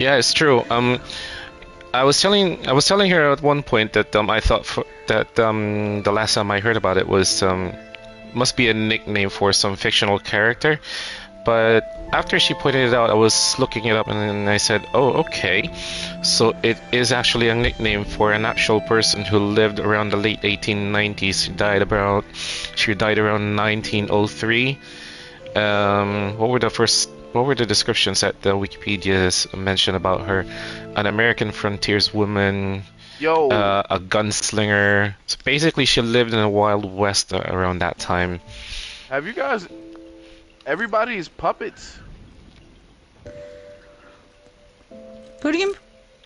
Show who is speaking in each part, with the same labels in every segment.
Speaker 1: Yeah, it's true. I was telling her at one point that I thought that the last time I heard about it was must be a nickname for some fictional character. But after she pointed it out, I was looking it up and then I said, "Oh, okay. So it is actually a nickname for an actual person who lived around the late 1890s. She died around 1903. What were the descriptions that the Wikipedia's mentioned about her? An American frontierswoman,
Speaker 2: Yo,
Speaker 1: a gunslinger. So basically, she lived in the Wild West around that time.
Speaker 2: have you guys? Everybody's puppets.
Speaker 3: Who do you?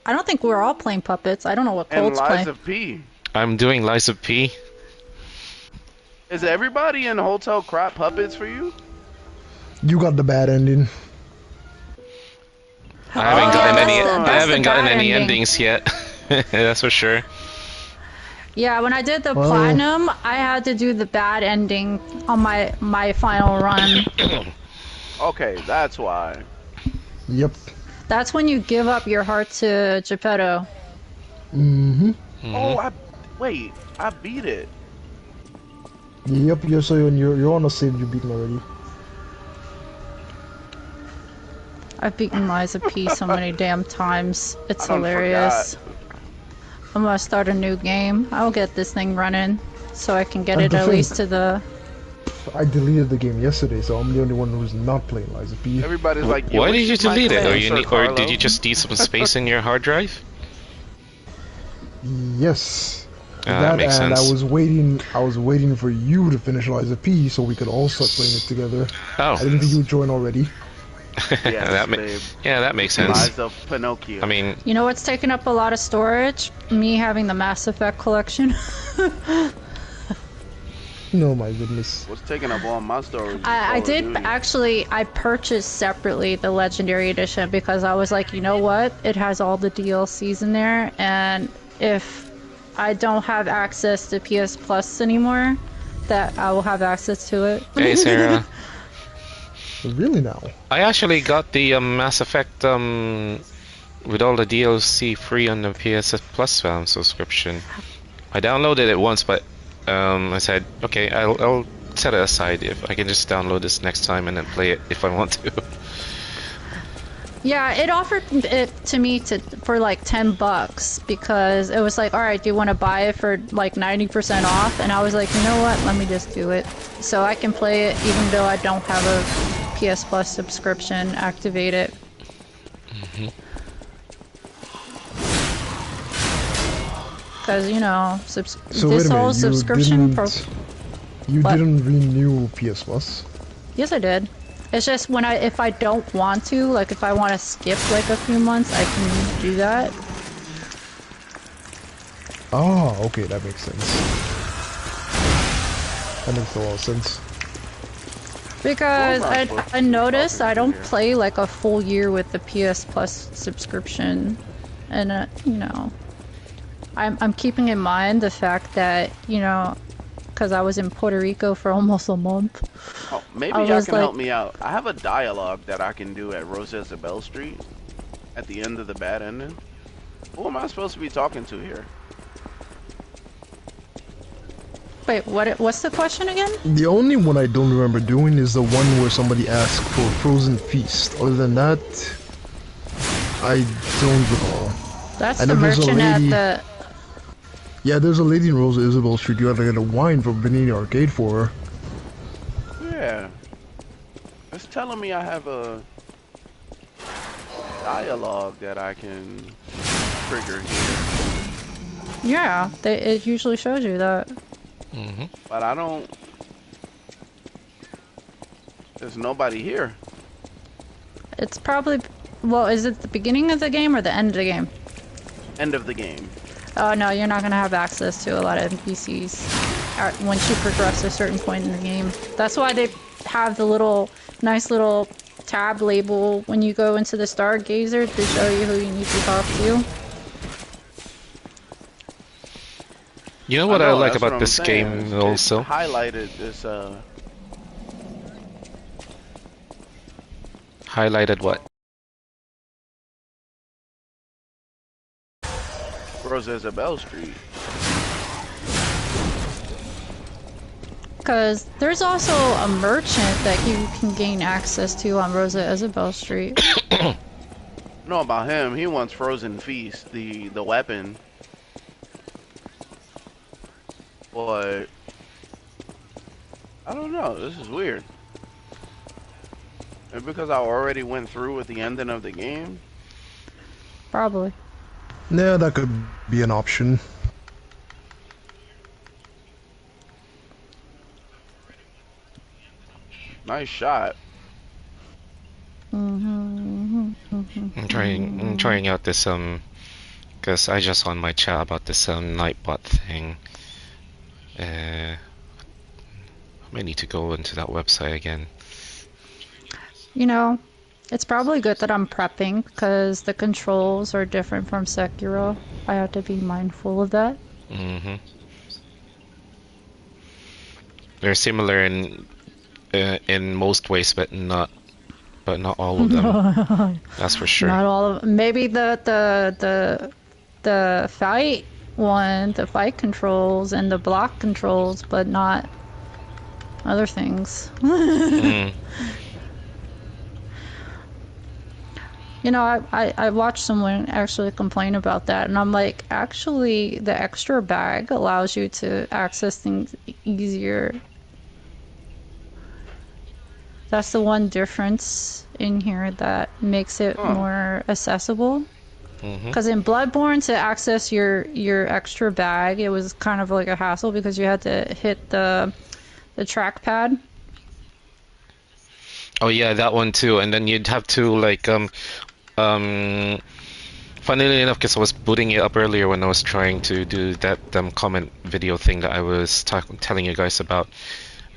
Speaker 3: I don't think we're all playing puppets. I don't know what
Speaker 2: And
Speaker 3: Colt's playing.
Speaker 2: Liza P.
Speaker 1: I'm doing Liza P.
Speaker 2: Is everybody in Hotel Crap puppets for you?
Speaker 4: You got the bad ending.
Speaker 1: I haven't gotten any. I
Speaker 3: That's the
Speaker 1: haven't gotten
Speaker 3: bad
Speaker 1: any
Speaker 3: ending.
Speaker 1: endings yet. That's for sure.
Speaker 3: Yeah, when I did the
Speaker 4: Well-
Speaker 3: platinum, I had to do the bad ending on my final run.
Speaker 2: Okay, that's why.
Speaker 4: Yep.
Speaker 3: That's when you give up your heart to Geppetto.
Speaker 4: Mm-hmm.
Speaker 2: Oh, wait, I beat it.
Speaker 4: Yep, you're on a save you beaten already.
Speaker 3: I've beaten Liza P so many damn times. It's
Speaker 2: I done
Speaker 3: hilarious. I'm gonna start a new game. I'll get this thing running so I can get
Speaker 4: That's
Speaker 3: it
Speaker 4: the
Speaker 3: at
Speaker 4: thing.
Speaker 3: least to the...
Speaker 4: I deleted the game yesterday, so I'm the only one who's not playing Liza P.
Speaker 2: Everybody's like,
Speaker 1: Why
Speaker 2: yo,
Speaker 1: did you
Speaker 2: this is my
Speaker 1: delete it?
Speaker 2: plan, Sir
Speaker 1: Or did
Speaker 2: Carlo.
Speaker 1: you just need some space in your hard drive?
Speaker 4: Yes.
Speaker 1: That makes
Speaker 4: and
Speaker 1: sense.
Speaker 4: I was waiting for you to finish Liza P so we could all start playing it together.
Speaker 1: Oh,
Speaker 4: I didn't think you would join already.
Speaker 2: Yes,
Speaker 1: that yeah, that makes sense.
Speaker 2: Liza Pinocchio.
Speaker 1: I mean,
Speaker 3: You know what's taking up a lot of storage? Me having the Mass Effect collection.
Speaker 4: No, my goodness.
Speaker 2: What's taking up all my storage?
Speaker 3: I
Speaker 2: Call of
Speaker 3: did
Speaker 2: Duty.
Speaker 3: actually, I purchased separately the Legendary Edition because I was like, you know what? It has all the DLCs in there, and if I don't have access to PS Plus anymore, that I will have access to it.
Speaker 1: hey Sarah,
Speaker 4: Really now?
Speaker 1: I actually got the Mass Effect with all the DLC free on the PS Plus subscription. I downloaded it once, but I said, okay, I'll set it aside if I can just download this next time and then play it if I want to.
Speaker 3: Yeah, it offered it to me for like $10 because it was like, all right, do you want to buy it for like 90% off? And I was like, you know what? Let me just do it. So I can play it even though I don't have a PS Plus subscription activated. Because, you know,
Speaker 4: So
Speaker 3: this
Speaker 4: wait a
Speaker 3: whole
Speaker 4: minute,
Speaker 3: subscription
Speaker 4: you
Speaker 3: What?
Speaker 4: didn't renew PS Plus?
Speaker 3: Yes, I did. It's just when if I don't want to, like if I want to skip like a few months, I can do that.
Speaker 4: Oh, okay, that makes sense. That makes a lot of sense.
Speaker 3: Because
Speaker 2: Well,
Speaker 3: I noticed I don't play like a full year with the PS Plus subscription, and you know, I'm keeping in mind the fact that, you know, because I was in Puerto Rico for almost a month.
Speaker 2: Oh, maybe
Speaker 3: I
Speaker 2: y'all
Speaker 3: was
Speaker 2: can
Speaker 3: like-
Speaker 2: help me out. I have a dialogue that I can do at Rose Isabel Street at the end of the bad ending. Who am I supposed to be talking to here?
Speaker 3: Wait, what's the question again?
Speaker 4: The only one I don't remember doing is the one where somebody asked for a frozen feast. Other than that, I don't recall.
Speaker 3: That's
Speaker 4: And
Speaker 3: the
Speaker 4: if there's a
Speaker 3: merchant at
Speaker 4: lady-
Speaker 3: the...
Speaker 4: Yeah, there's a lady in Rosa Isabel Street you have to get a wine from Vanini Arcade for her.
Speaker 2: Yeah. It's telling me I have a dialogue that I can trigger here.
Speaker 3: Yeah, it usually shows you that.
Speaker 2: But I don't... There's nobody here.
Speaker 3: It's probably... Well, is it the beginning of the game or the end of the game?
Speaker 2: End of the game.
Speaker 3: Oh no, you're not gonna have access to a lot of NPCs once you progress a certain point in the game. That's why they have the nice little tab label when you go into the Stargazer to show you who you need to talk to.
Speaker 1: You know what I
Speaker 2: know,
Speaker 1: like
Speaker 2: that's what
Speaker 1: about
Speaker 2: I'm
Speaker 1: this
Speaker 2: saying.
Speaker 1: game
Speaker 2: It
Speaker 1: also?
Speaker 2: highlighted this,
Speaker 1: Highlighted what?
Speaker 2: Rosa Isabel Street.
Speaker 3: Because there's also a merchant that you can gain access to on Rosa Isabel Street.
Speaker 2: Know about him? He wants Frozen Feast, the weapon. But I don't know. This is weird. Maybe because I already went through with the ending of the game.
Speaker 3: Probably.
Speaker 4: Yeah, that could be an option.
Speaker 2: Nice shot.
Speaker 1: I'm trying out this because I just saw in my chat about this Nightbot thing. I may need to go into that website again.
Speaker 3: You know, it's probably good that I'm prepping because the controls are different from Sekiro. I have to be mindful of that.
Speaker 1: Mm-hmm. They're similar in most ways, but not all of them. That's for sure.
Speaker 3: Not all of maybe the fight one, the fight controls and the block controls, but not other things. You know, I watched someone actually complain about that, and I'm like, actually, the extra bag allows you to access things easier. That's the one difference in here that makes it more accessible. Because in Bloodborne, to access your extra bag, it was kind of like a hassle because you had to hit the trackpad.
Speaker 1: Oh yeah, that one too. And then you'd have to like funnily enough, because I was booting it up earlier when I was trying to do that comment video thing that I was telling you guys about,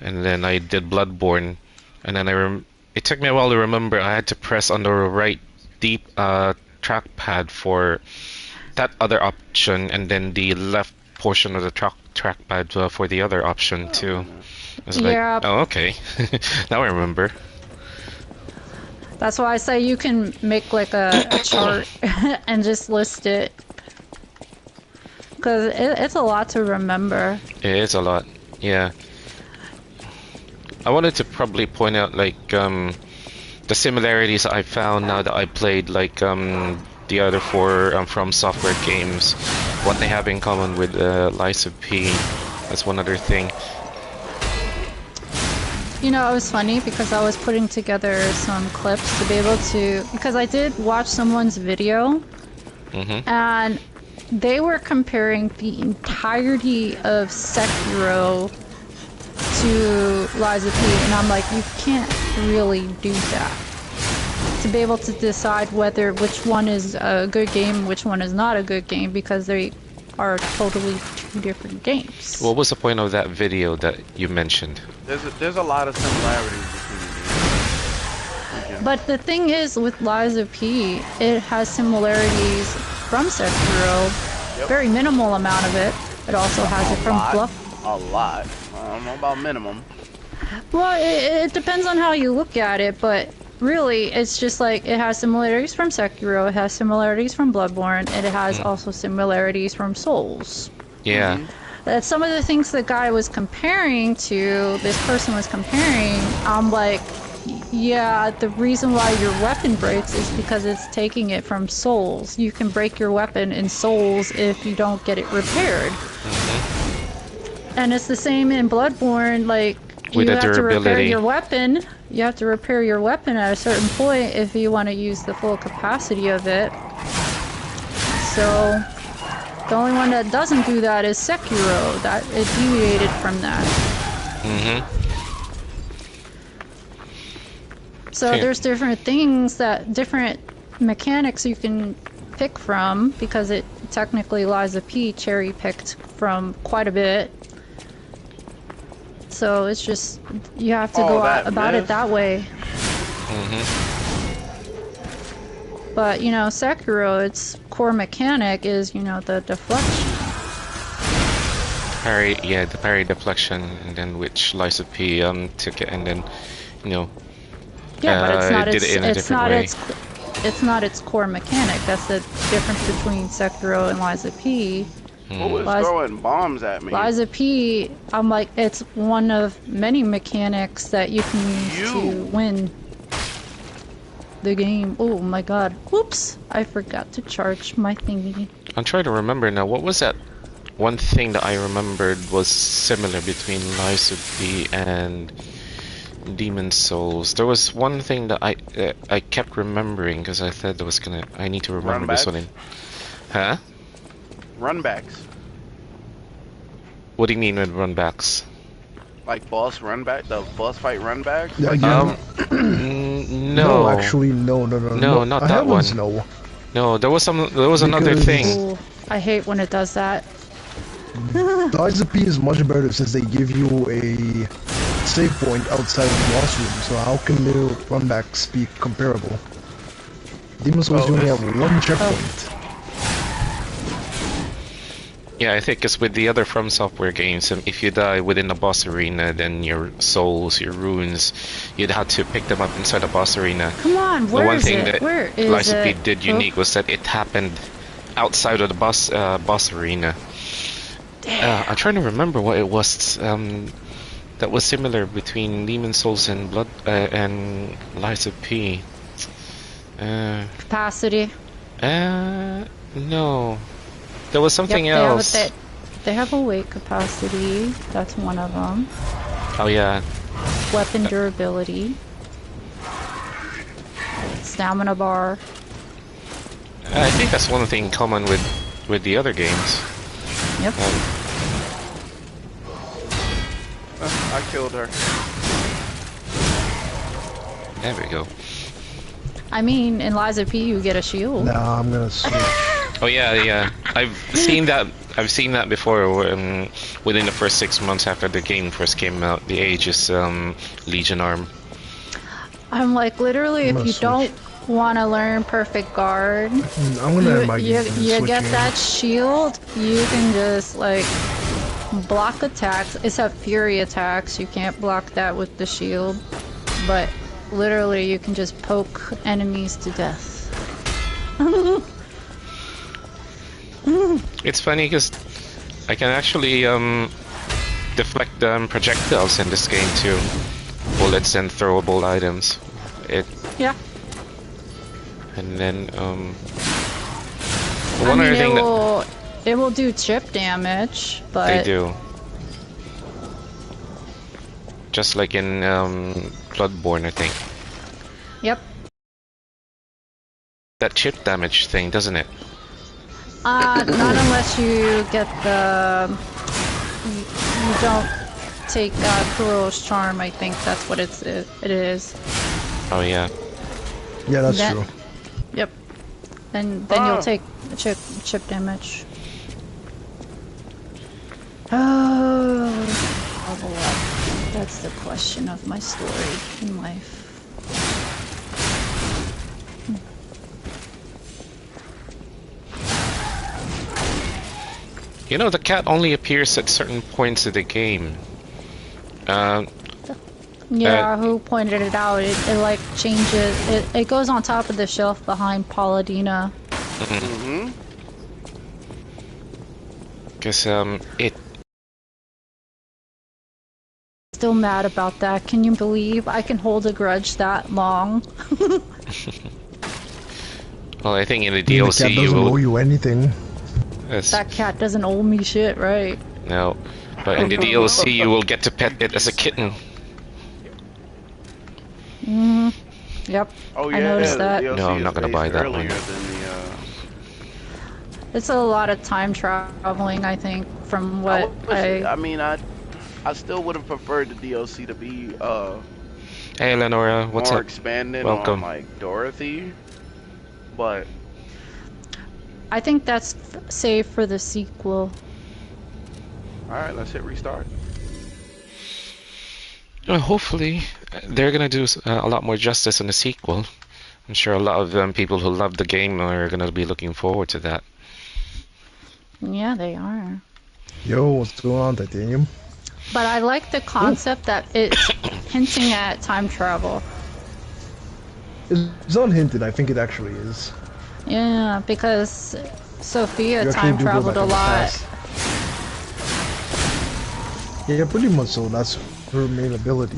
Speaker 1: and then I did Bloodborne, and then it took me a while to remember I had to press on the right deep trackpad for that other option, and then the left portion of the trackpad for the other option too. I was like, oh okay, now I remember.
Speaker 3: That's why I say you can make like a chart and just list it. Because it's a lot to remember.
Speaker 1: It is a lot, yeah. I wanted to probably point out like the similarities I found now that I played like the other four From Software games. What they have in common with Lies of P. That's one other thing.
Speaker 3: You know, it was funny because I was putting together some clips to be able to, because I did watch someone's video, and they were comparing the entirety of Sekiro to Lies of P, and I'm like, you can't really do that. To be able to decide which one is a good game, which one is not a good game, because they are totally two different games.
Speaker 1: What was the point of that video that you mentioned?
Speaker 2: There's a lot of similarities between these.
Speaker 3: But the thing is, with Lies of P, it has similarities from Sekiro. Very minimal amount of it. It also has it from Bluff.
Speaker 2: A lot. I don't know about minimum.
Speaker 3: Well, it depends on how you look at it, but really, it's just like it has similarities from Sekiro, it has similarities from Bloodborne, and it has also similarities from Souls.
Speaker 1: Yeah.
Speaker 3: That's some of the things the guy was comparing to, this person was comparing. I'm like, yeah, the reason why your weapon breaks is because it's taking it from Souls. You can break your weapon in Souls if you don't get it repaired. And it's the same in Bloodborne, like,
Speaker 1: with
Speaker 3: you
Speaker 1: the
Speaker 3: have to repair
Speaker 1: durability.
Speaker 3: your weapon. You have to repair your weapon at a certain point if you want to use the full capacity of it. So the only one that doesn't do that is Sekiro. That it deviated from that. So there's different things different mechanics you can pick from, because it technically Lies of P cherry picked from quite a bit. So it's just, you have to go about it that way. But, you know, Sekiro, its core mechanic is, you know, the deflection.
Speaker 1: The parry deflection, and then which Lies of P took it, and then, you know,
Speaker 3: yeah, but it's not
Speaker 1: did it in a different way.
Speaker 3: it's not its core mechanic. That's the difference between Sekiro and Liza P.
Speaker 2: Who was
Speaker 3: Liza,
Speaker 2: throwing bombs at me?
Speaker 3: Liza P, I'm like, it's one of many mechanics that you can use to win the game. Oh my god. Whoops! I forgot to charge my thingy.
Speaker 1: I'm trying to remember now. What was that one thing that I remembered was similar between Lies of P and Demon Souls? There was one thing that I kept remembering because I thought I need to remember this one. Huh?
Speaker 2: Runbacks.
Speaker 1: What do you mean with runbacks?
Speaker 2: Like boss runback, the boss fight runbacks?
Speaker 4: Yeah,
Speaker 2: Like,
Speaker 1: No.
Speaker 4: No, actually, no,
Speaker 1: not
Speaker 4: I
Speaker 1: that
Speaker 4: have
Speaker 1: one.
Speaker 4: No.
Speaker 1: No, there was another
Speaker 4: Because-
Speaker 1: thing.
Speaker 3: Ooh, I hate when it does that.
Speaker 4: Liza P is much better since they give you a save point outside the boss room, so how can their runbacks be comparable? Demon Souls, you only have one checkpoint.
Speaker 1: Yeah, I think it's with the other From Software games, if you die within the boss arena, then your souls, your runes, you'd have to pick them up inside the boss arena.
Speaker 3: Come on,
Speaker 1: The
Speaker 3: where
Speaker 1: one
Speaker 3: is
Speaker 1: thing
Speaker 3: it?
Speaker 1: that
Speaker 3: Where is
Speaker 1: Liza P
Speaker 3: it?
Speaker 1: did unique was that it happened outside of the boss arena. I'm trying to remember what it was that was similar between Demon Souls and and Liza P.
Speaker 3: Capacity.
Speaker 1: No. There was something
Speaker 3: Yep,
Speaker 1: else.
Speaker 3: They have a weight capacity. That's one of them.
Speaker 1: Oh yeah.
Speaker 3: Weapon durability. Stamina bar.
Speaker 1: I think that's one thing common with the other games.
Speaker 3: Yep.
Speaker 2: I killed her.
Speaker 1: There we go.
Speaker 3: I mean, in Liza P, you get a shield.
Speaker 4: Nah, I'm gonna switch.
Speaker 1: Oh yeah. I've seen that. I've seen that before. Within the first 6 months after the game first came out, the Aegis Legion arm.
Speaker 3: I'm like, literally,
Speaker 4: I'm
Speaker 3: if you
Speaker 4: gonna
Speaker 3: don't want to learn Perfect Guard,
Speaker 4: I'm gonna end my game.
Speaker 3: you get that shield, you can just, like, block attacks. Except Fury attacks, you can't block that with the shield. But, literally, you can just poke enemies to death.
Speaker 1: It's funny because I can actually deflect projectiles in this game too. Bullets and throwable items.
Speaker 3: Yeah.
Speaker 1: And then
Speaker 3: I
Speaker 1: one
Speaker 3: mean,
Speaker 1: other thing that
Speaker 3: it will do chip damage, but...
Speaker 1: they do, just like in Bloodborne, I think.
Speaker 3: Yep.
Speaker 1: That chip damage thing, doesn't it?
Speaker 3: Not unless you get the... You don't take Kuro's Charm, I think that's what it is.
Speaker 1: Oh yeah.
Speaker 4: Yeah, that's true.
Speaker 3: Yep. Then you'll take chip damage. Oh, level up. That's the question of my story in life.
Speaker 1: You know, the cat only appears at certain points of the game.
Speaker 3: Yeah, who pointed it out? It like changes. It goes on top of the shelf behind Paladina.
Speaker 2: Mm-hmm.
Speaker 1: Because it.
Speaker 3: Still mad about that. Can you believe I can hold a grudge that long?
Speaker 1: Well, I think in the
Speaker 4: The
Speaker 1: DLC
Speaker 4: cat
Speaker 1: you
Speaker 4: doesn't
Speaker 1: will.
Speaker 4: owe you anything.
Speaker 1: Yes.
Speaker 3: That cat doesn't owe me shit, right?
Speaker 1: No, but in the DLC you will get to pet it as a kitten.
Speaker 3: Mm. Yep.
Speaker 2: Oh yeah,
Speaker 3: I noticed that.
Speaker 2: the DLC
Speaker 1: No, I'm not
Speaker 2: is
Speaker 1: gonna buy
Speaker 2: released
Speaker 1: that
Speaker 2: earlier
Speaker 1: one.
Speaker 2: than the,
Speaker 3: It's a lot of time traveling, I think, from what
Speaker 2: I mean, I still would have preferred the DLC to be
Speaker 1: Hey, Lenora, what's
Speaker 2: more
Speaker 1: up?
Speaker 2: expanded
Speaker 1: Welcome.
Speaker 2: on like Dorothy, but
Speaker 3: I think that's saved for the sequel.
Speaker 2: all right, let's hit restart.
Speaker 1: Hopefully, they're gonna do a lot more justice in the sequel. I'm sure a lot of people who love the game are gonna be looking forward to that.
Speaker 3: Yeah, they are.
Speaker 4: Yo, what's going on, Titanium?
Speaker 3: But I like the concept that it's hinting at time travel.
Speaker 4: It's unhinted. I think it actually is.
Speaker 3: Yeah, because Sophia
Speaker 4: You actually
Speaker 3: time
Speaker 4: do go
Speaker 3: traveled
Speaker 4: back
Speaker 3: a
Speaker 4: in the
Speaker 3: lot.
Speaker 4: past. Yeah, pretty much so. That's her main ability.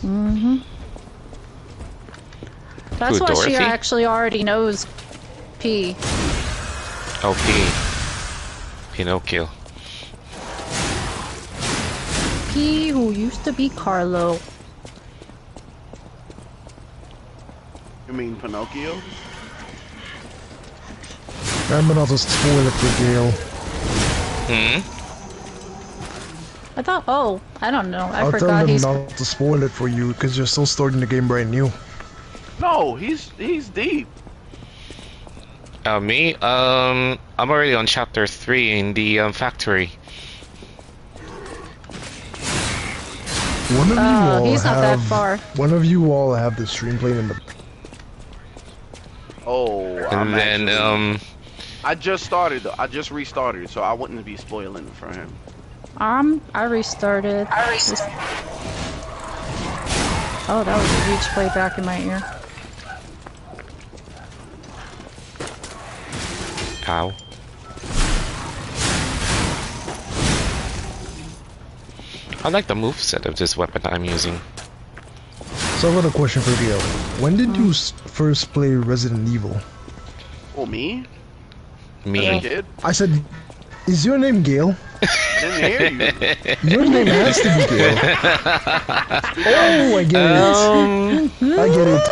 Speaker 3: Mm-hmm. That's
Speaker 1: Who,
Speaker 3: why she
Speaker 1: Dorothy?
Speaker 3: actually already knows P.
Speaker 1: Oh, Pinocchio.
Speaker 3: P, who used to be Carlo.
Speaker 2: You mean Pinocchio?
Speaker 4: Remember not to spoil it for Gale.
Speaker 3: I thought, oh, I don't know. I
Speaker 4: I'll tell
Speaker 3: forgot
Speaker 4: them
Speaker 3: he's.
Speaker 4: not to spoil it for you because you're still starting the game brand new.
Speaker 2: No, he's deep.
Speaker 1: Me? I'm already on chapter 3 in the factory.
Speaker 4: One of you all
Speaker 3: he's not that
Speaker 4: have.
Speaker 3: far.
Speaker 4: One of you all have the stream playing in the.
Speaker 2: Oh,
Speaker 1: And then,
Speaker 2: I just started. I just restarted, so I wouldn't be spoiling it for him.
Speaker 3: I restarted. Oh, that was a huge playback in my ear.
Speaker 1: ow. I like the moveset of this weapon I'm using.
Speaker 4: So I've got a question for Gale. When did you first play Resident Evil?
Speaker 2: Oh, me?
Speaker 1: Me.
Speaker 2: As a kid?
Speaker 4: I said, is your name Gale?
Speaker 2: I didn't hear you.
Speaker 4: Your name has to be Gale. Oh, I get it. I get it.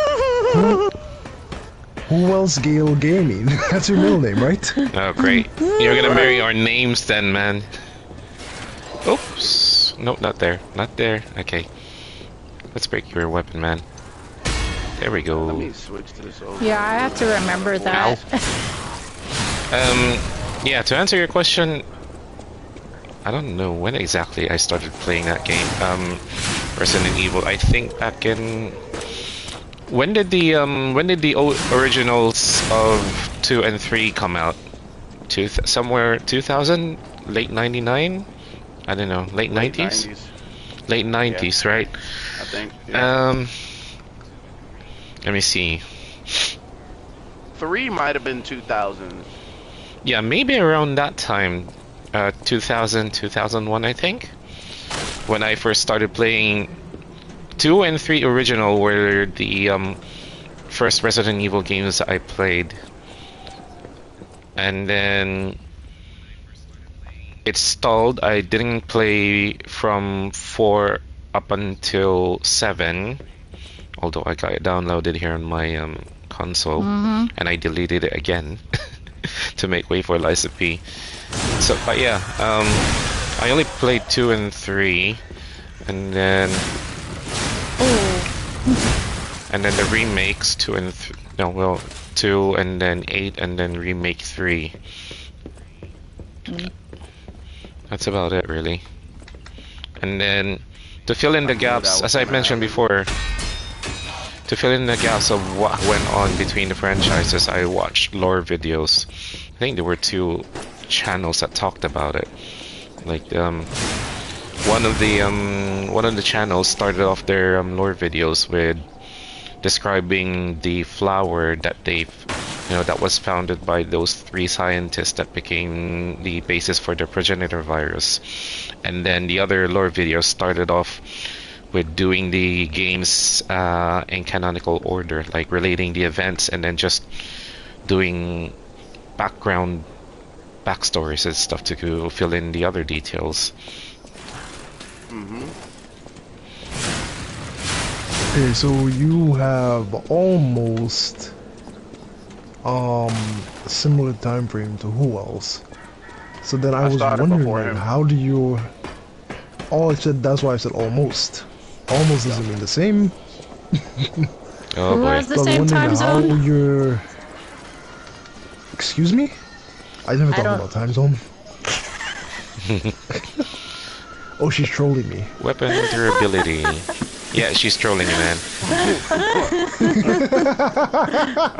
Speaker 4: Who else Gale Gaming? That's your middle name, right?
Speaker 1: Oh, great. You're gonna marry our names then, man. Oops. Nope, not there. Not there. Okay. Let's break your weapon, man. There we
Speaker 2: Let
Speaker 1: go.
Speaker 2: me switch to this over.
Speaker 3: Yeah, I have to remember that.
Speaker 1: Yeah, to answer your question, I don't know when exactly I started playing that game. Resident Evil. I think back in. When did the originals of 2 and 3 come out? Somewhere 2000, late 99. I don't know, late 90s. Late 90s, right?
Speaker 2: I think. Yeah.
Speaker 1: Let me see.
Speaker 2: 3 might have been 2000.
Speaker 1: Yeah, maybe around that time, 2000, 2001, I think. When I first started playing 2 and 3 original were the first Resident Evil games I played. And then it stalled. I didn't play from 4 up until 7. Although I got it downloaded here on my console. And I deleted it again to make way for Liza P. So, but yeah, I only played 2 and 3. And then... And then the remakes 2 and 2 and then 8 and then remake 3. That's about it, really. And then to fill in the gaps, as I mentioned before, to fill in the gaps of what went on between the franchises, I watched lore videos. I think there were 2 channels that talked about it. Like one of the channels started off their lore videos with describing the flower that that was founded by those 3 scientists that became the basis for the progenitor virus. And then the other lore videos started off with doing the games in canonical order, like relating the events and then just doing backstories and stuff to fill in the other details.
Speaker 4: Okay, so you have almost a similar time frame to who else? So then I was
Speaker 2: started
Speaker 4: wondering,
Speaker 2: before
Speaker 4: like,
Speaker 2: him.
Speaker 4: how do you? Oh, I said that's why I said almost. Almost doesn't mean the same.
Speaker 1: Oh
Speaker 3: Who
Speaker 1: boy.
Speaker 3: has the
Speaker 4: I was
Speaker 3: same
Speaker 4: wondering
Speaker 3: time
Speaker 4: how
Speaker 3: zone?
Speaker 4: you're. Excuse me? I never talked
Speaker 3: don't-
Speaker 4: about time zone. Oh, she's trolling me.
Speaker 1: Weapon durability. Yeah, she's trolling you, man.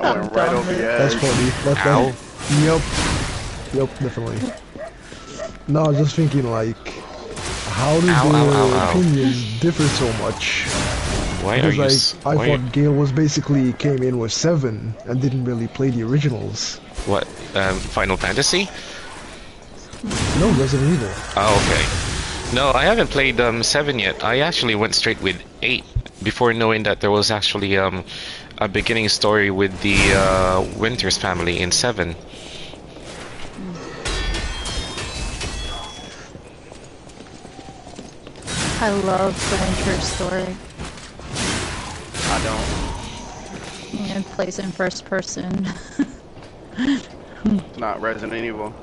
Speaker 2: I went right over your
Speaker 4: That's
Speaker 2: head.
Speaker 4: funny. That's
Speaker 1: Ow.
Speaker 4: funny. Yep, definitely. No, I was just thinking, like, how do
Speaker 1: Ow,
Speaker 4: their
Speaker 1: ow, ow, ow.
Speaker 4: opinions differ so much?
Speaker 1: Why are
Speaker 4: Because
Speaker 1: you?
Speaker 4: I
Speaker 1: Why?
Speaker 4: thought Gale was basically came in with 7 and didn't really play the originals.
Speaker 1: What? Final Fantasy?
Speaker 4: No, Resident Evil.
Speaker 1: Oh, okay. No, I haven't played 7 yet. I actually went straight with 8 before knowing that there was actually a beginning story with the Winters family in 7.
Speaker 3: I love the Winter story.
Speaker 2: I don't.
Speaker 3: It plays in first person.
Speaker 2: It's not Resident Evil.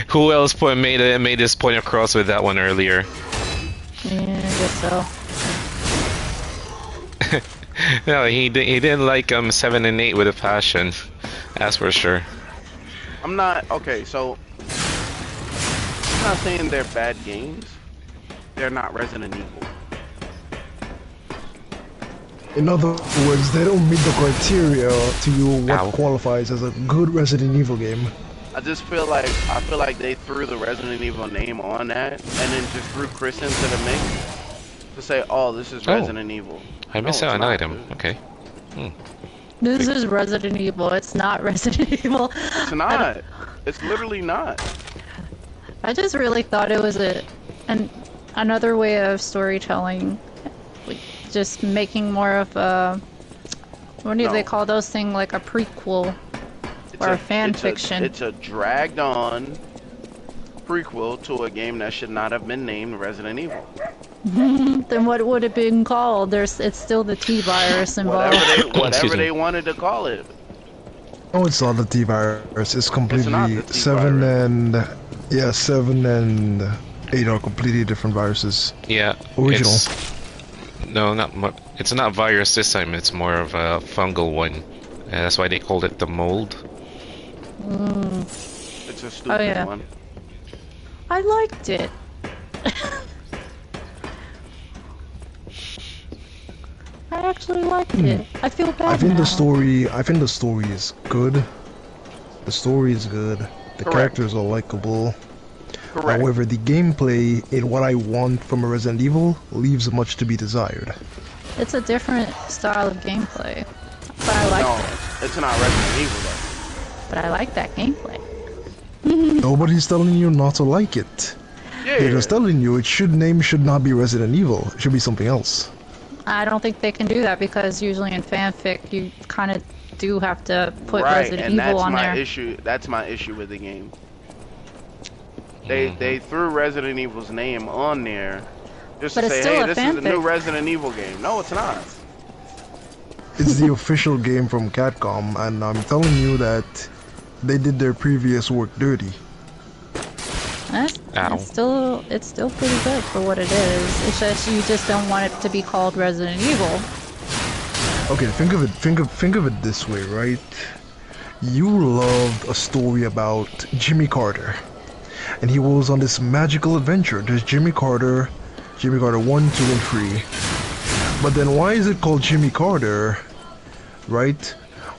Speaker 1: Who else made this point across with that one earlier?
Speaker 3: Yeah, I guess so.
Speaker 1: No, he didn't like 7 and 8 with a passion. That's for sure.
Speaker 2: I'm not okay. So I'm not saying they're bad games. They're not Resident Evil.
Speaker 4: In other words, they don't meet the criteria to you what
Speaker 1: Ow.
Speaker 4: qualifies as a good Resident Evil game.
Speaker 2: I just feel like they threw the Resident Evil name on that and then just threw Chris into the mix to say, "Oh, this is
Speaker 1: Oh.
Speaker 2: Resident Evil."
Speaker 1: I missed
Speaker 2: No,
Speaker 1: out
Speaker 2: it's
Speaker 1: an
Speaker 2: not,
Speaker 1: item.
Speaker 2: dude.
Speaker 1: Okay.
Speaker 3: This is Resident Evil. It's not Resident Evil.
Speaker 2: It's not. It's literally not.
Speaker 3: I just really thought it was another way of storytelling, like just making more of a, what do they call those things, like a prequel or a fan fiction.
Speaker 2: It's a dragged on prequel to a game that should not have been named Resident Evil.
Speaker 3: Then what would it been called? It's still the T-virus involved.
Speaker 2: Whatever they wanted to call it.
Speaker 4: Oh, it's not the T-virus. It's completely
Speaker 2: not the T-virus.
Speaker 4: 7 and 7 and 8 are completely different viruses.
Speaker 1: Yeah.
Speaker 4: Original.
Speaker 1: No, it's not virus this time. It's more of a fungal one. And that's why they called it the mold.
Speaker 2: It's a stupid one.
Speaker 3: I liked it. I actually liked it. I feel bad
Speaker 4: I think
Speaker 3: now.
Speaker 4: the story is good. The story is good. The
Speaker 2: Correct.
Speaker 4: characters are likable.
Speaker 2: Correct.
Speaker 4: However, the gameplay in what I want from a Resident Evil leaves much to be desired.
Speaker 3: It's a different style of gameplay, but I liked
Speaker 2: No,
Speaker 3: it.
Speaker 2: it's not Resident Evil though.
Speaker 3: But I like that gameplay.
Speaker 4: Nobody's telling you not to like it.
Speaker 2: Yeah.
Speaker 4: They're just telling you should not be Resident Evil. It should be something else.
Speaker 3: I don't think they can do that because usually in fanfic you kind of do have to put
Speaker 2: Right,
Speaker 3: Resident
Speaker 2: and
Speaker 3: Evil
Speaker 2: that's
Speaker 3: on
Speaker 2: my
Speaker 3: there.
Speaker 2: issue. That's my issue with the game. They threw Resident Evil's name on there just
Speaker 3: But
Speaker 2: to
Speaker 3: it's
Speaker 2: say,
Speaker 3: still
Speaker 2: hey,
Speaker 3: a
Speaker 2: this is a new
Speaker 3: fanfic.
Speaker 2: Resident Evil game. No, it's not.
Speaker 4: It's the official game from Capcom, and I'm telling you that they did their previous work dirty.
Speaker 1: Ow.
Speaker 3: It's still pretty good for what it is. It's just you just don't want it to be called Resident Evil.
Speaker 4: Okay, think of it this way, right? You loved a story about Jimmy Carter, and he was on this magical adventure. There's Jimmy Carter 1, 2, and 3. But then why is it called Jimmy Carter, right?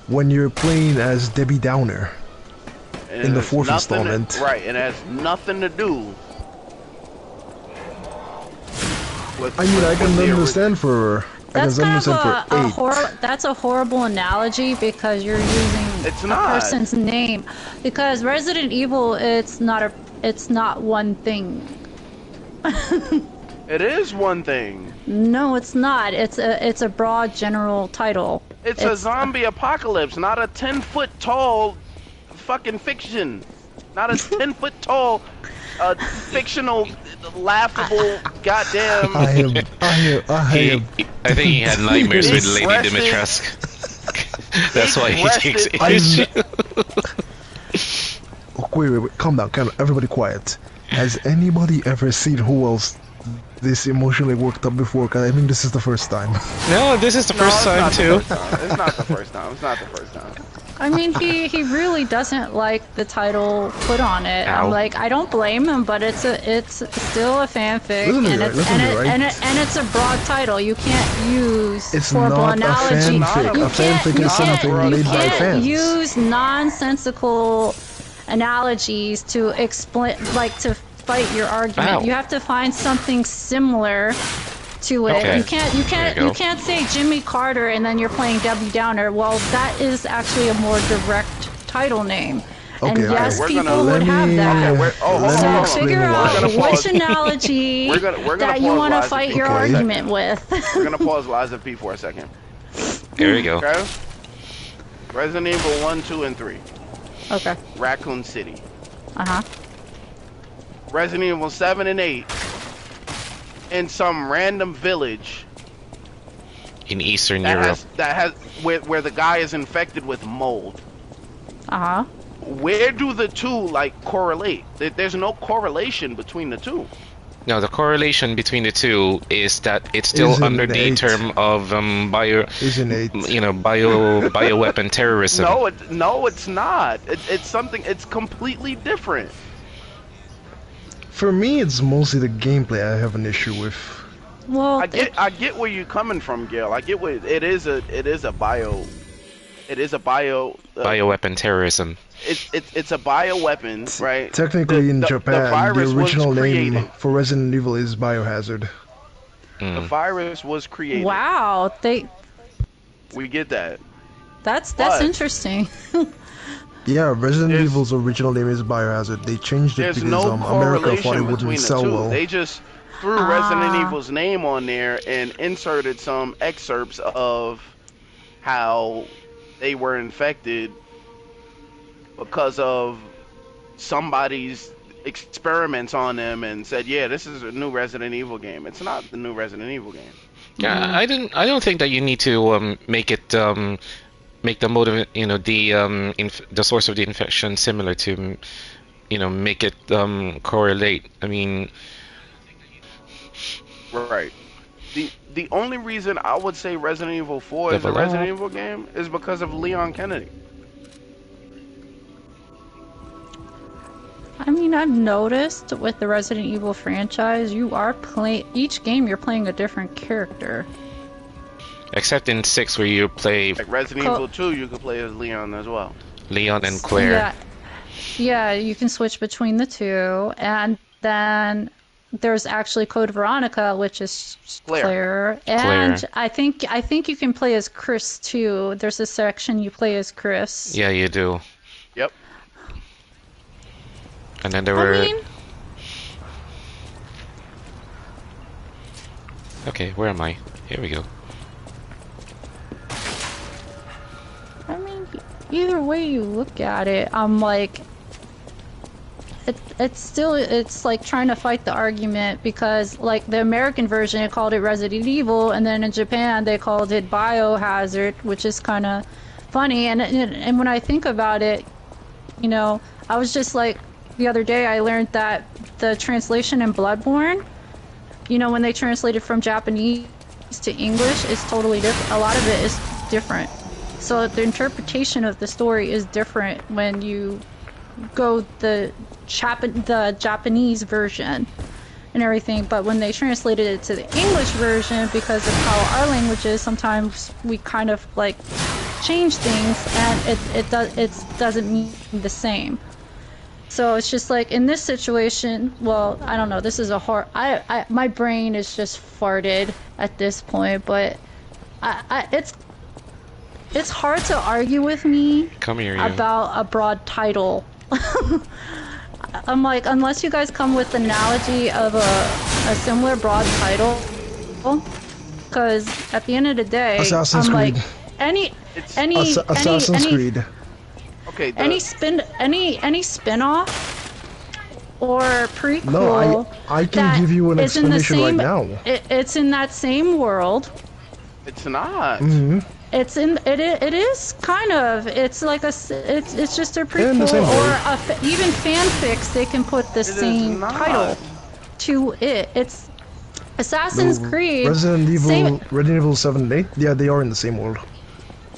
Speaker 4: When you're playing as Debbie Downer
Speaker 2: And
Speaker 4: in the
Speaker 2: it's
Speaker 4: 4th
Speaker 2: nothing
Speaker 4: installment.
Speaker 2: Right, and it has nothing to do with.
Speaker 4: I mean, I
Speaker 2: with
Speaker 4: can
Speaker 2: the
Speaker 4: understand for.
Speaker 3: That's
Speaker 4: I can
Speaker 3: kind of
Speaker 4: understand for 8.
Speaker 3: that's a horrible analogy because you're using
Speaker 2: It's
Speaker 3: a
Speaker 2: not.
Speaker 3: person's name. Because Resident Evil, it's not one thing.
Speaker 2: It is one thing.
Speaker 3: No, it's not. It's a broad general title.
Speaker 2: It's a zombie apocalypse, not a 10-foot tall fucking fiction. Not a 10-foot tall fictional laughable goddamn.
Speaker 4: I am.
Speaker 1: I think he had nightmares with
Speaker 2: He's
Speaker 1: Lady
Speaker 2: rested.
Speaker 1: Dimitrescu. That's why he takes
Speaker 2: rested.
Speaker 1: issue.
Speaker 4: Wait, calm down, everybody quiet. Has anybody ever seen who else this emotionally worked up before? Cause I think this is the first time.
Speaker 1: No, this is the
Speaker 2: No,
Speaker 1: first
Speaker 2: it's
Speaker 1: time
Speaker 2: not
Speaker 1: too.
Speaker 2: the first time. It's not the first time. It's not the first time.
Speaker 3: I mean, he really doesn't like the title put on it.
Speaker 1: Ow.
Speaker 3: I'm like, I don't blame him, but it's still a fanfic,
Speaker 4: Listen to
Speaker 3: and
Speaker 4: me,
Speaker 3: it's
Speaker 4: listen to me, right?
Speaker 3: and it's a broad title. You can't use
Speaker 4: It's
Speaker 3: horrible
Speaker 4: not a
Speaker 3: analogy.
Speaker 4: fanfic.
Speaker 3: You
Speaker 4: A fanfic is something
Speaker 2: you
Speaker 4: made by
Speaker 3: can't
Speaker 4: fans.
Speaker 3: use nonsensical analogies to explain, like to fight your argument.
Speaker 1: Ow.
Speaker 3: You have to find something similar to it.
Speaker 1: Okay.
Speaker 3: You can't say Jimmy Carter and then you're playing Debbie Downer. Well, that is actually a more direct title name. And
Speaker 4: Okay,
Speaker 3: yes,
Speaker 2: we're
Speaker 3: people
Speaker 2: gonna-
Speaker 3: would have that.
Speaker 2: Okay, hold
Speaker 4: Let me
Speaker 2: on.
Speaker 3: So
Speaker 4: explain
Speaker 3: figure
Speaker 4: why.
Speaker 3: out
Speaker 2: We're gonna
Speaker 3: which
Speaker 2: pause.
Speaker 3: analogy
Speaker 2: We're gonna
Speaker 3: that you
Speaker 2: pause
Speaker 3: want to
Speaker 2: Liza
Speaker 3: fight
Speaker 2: P
Speaker 3: your
Speaker 2: for a second.
Speaker 3: argument with.
Speaker 2: We're gonna pause Liza P for a second.
Speaker 1: There we go.
Speaker 2: Okay? Resident Evil 1, 2, and 3.
Speaker 3: Okay.
Speaker 2: Raccoon City.
Speaker 3: Uh-huh.
Speaker 2: Resident Evil 7 and 8. In some random village
Speaker 1: In Eastern
Speaker 2: that
Speaker 1: Europe.
Speaker 2: has where the guy is infected with mold.
Speaker 3: Uh-huh.
Speaker 2: Where do the two like correlate? There's no correlation between the two.
Speaker 1: No, the correlation between the two is that it's still
Speaker 4: Isn't
Speaker 1: under the
Speaker 4: it?
Speaker 1: term of
Speaker 4: Isn't it?
Speaker 1: bioweapon terrorism.
Speaker 2: No, it's not. It's something. It's completely different.
Speaker 4: For me, it's mostly the gameplay I have an issue with.
Speaker 3: Well,
Speaker 2: I get where you're coming from, Gale. I get where it is a bio.
Speaker 1: Bioweapon terrorism.
Speaker 2: It's a bioweapon, right?
Speaker 4: Technically, in Japan, the
Speaker 2: virus was
Speaker 4: original name
Speaker 2: created.
Speaker 4: for Resident Evil is Biohazard.
Speaker 2: The virus was created.
Speaker 3: wow,
Speaker 2: We get that.
Speaker 3: that's
Speaker 2: But-
Speaker 3: interesting.
Speaker 4: Yeah, Resident
Speaker 2: There's-
Speaker 4: Evil's original name is Biohazard. They changed it
Speaker 2: There's
Speaker 4: because
Speaker 2: no
Speaker 4: America
Speaker 2: correlation
Speaker 4: thought it
Speaker 2: between
Speaker 4: wouldn't
Speaker 2: the
Speaker 4: sell
Speaker 2: two.
Speaker 4: well.
Speaker 2: They just threw Resident Evil's name on there and inserted some excerpts of how they were infected because of somebody's experiments on them and said, yeah, this is a new Resident Evil game. It's not the new Resident Evil game.
Speaker 1: Yeah, I don't think that you need to make it make the mode of the source of the infection similar to make it correlate. I mean,
Speaker 2: Right. The only reason I would say Resident Evil 4 is a
Speaker 1: Level up.
Speaker 2: Resident Evil game is because of Leon Kennedy.
Speaker 3: I mean, I've noticed with the Resident Evil franchise, you are playing each game. You're playing a different character.
Speaker 1: except in 6 where you play
Speaker 2: Like Resident Evil 2, you could play as Leon as well.
Speaker 1: Leon and Claire.
Speaker 3: Yeah, you can switch between the two, and then there's actually Code Veronica, which is Claire. And
Speaker 1: Claire.
Speaker 3: I think you can play as Chris too. There's a section you play as Chris.
Speaker 1: Yeah, you do.
Speaker 2: Yep.
Speaker 1: And then there were.
Speaker 3: I mean,
Speaker 1: Okay, where am I? Here we go.
Speaker 3: either way you look at it, I'm like, it's like trying to fight the argument, because like the American version, it called it Resident Evil, and then in Japan they called it Biohazard, which is kind of funny. And when I think about it, you know, I was just like, the other day I learned that the translation in Bloodborne, you know, when they translated from Japanese to English, is totally different. A lot of it is different. So the interpretation of the story is different when you go the Japanese version and everything. But when they translated it to the English version, because of how our language is, sometimes we kind of like change things, and it doesn't mean the same. So it's just like in this situation, well, I don't know, this is a hard, my brain is just farted at this point, but it's hard to argue with me
Speaker 1: Come here, you.
Speaker 3: about a broad title. I'm like, unless you guys come with an analogy of a similar broad title, because at the end of the day,
Speaker 4: Assassin's
Speaker 3: I'm
Speaker 4: Creed.
Speaker 3: like, any
Speaker 4: Assassin's Creed.
Speaker 2: Okay.
Speaker 3: any spin-off or prequel.
Speaker 4: No, I can
Speaker 3: that
Speaker 4: give you an
Speaker 3: is in the
Speaker 4: explanation right
Speaker 3: same-
Speaker 4: now.
Speaker 3: It's in that same world.
Speaker 2: It's not.
Speaker 4: Mm-hmm.
Speaker 3: It is kind of, it's like it's just a
Speaker 4: In
Speaker 3: prequel,
Speaker 4: the same
Speaker 3: or
Speaker 4: way.
Speaker 3: even fanfics, they can put the
Speaker 2: is
Speaker 3: same
Speaker 2: not.
Speaker 3: title to it. It's Assassin's Creed.
Speaker 4: Resident
Speaker 3: same-
Speaker 4: Evil 7 and 8, yeah, they are in the same world.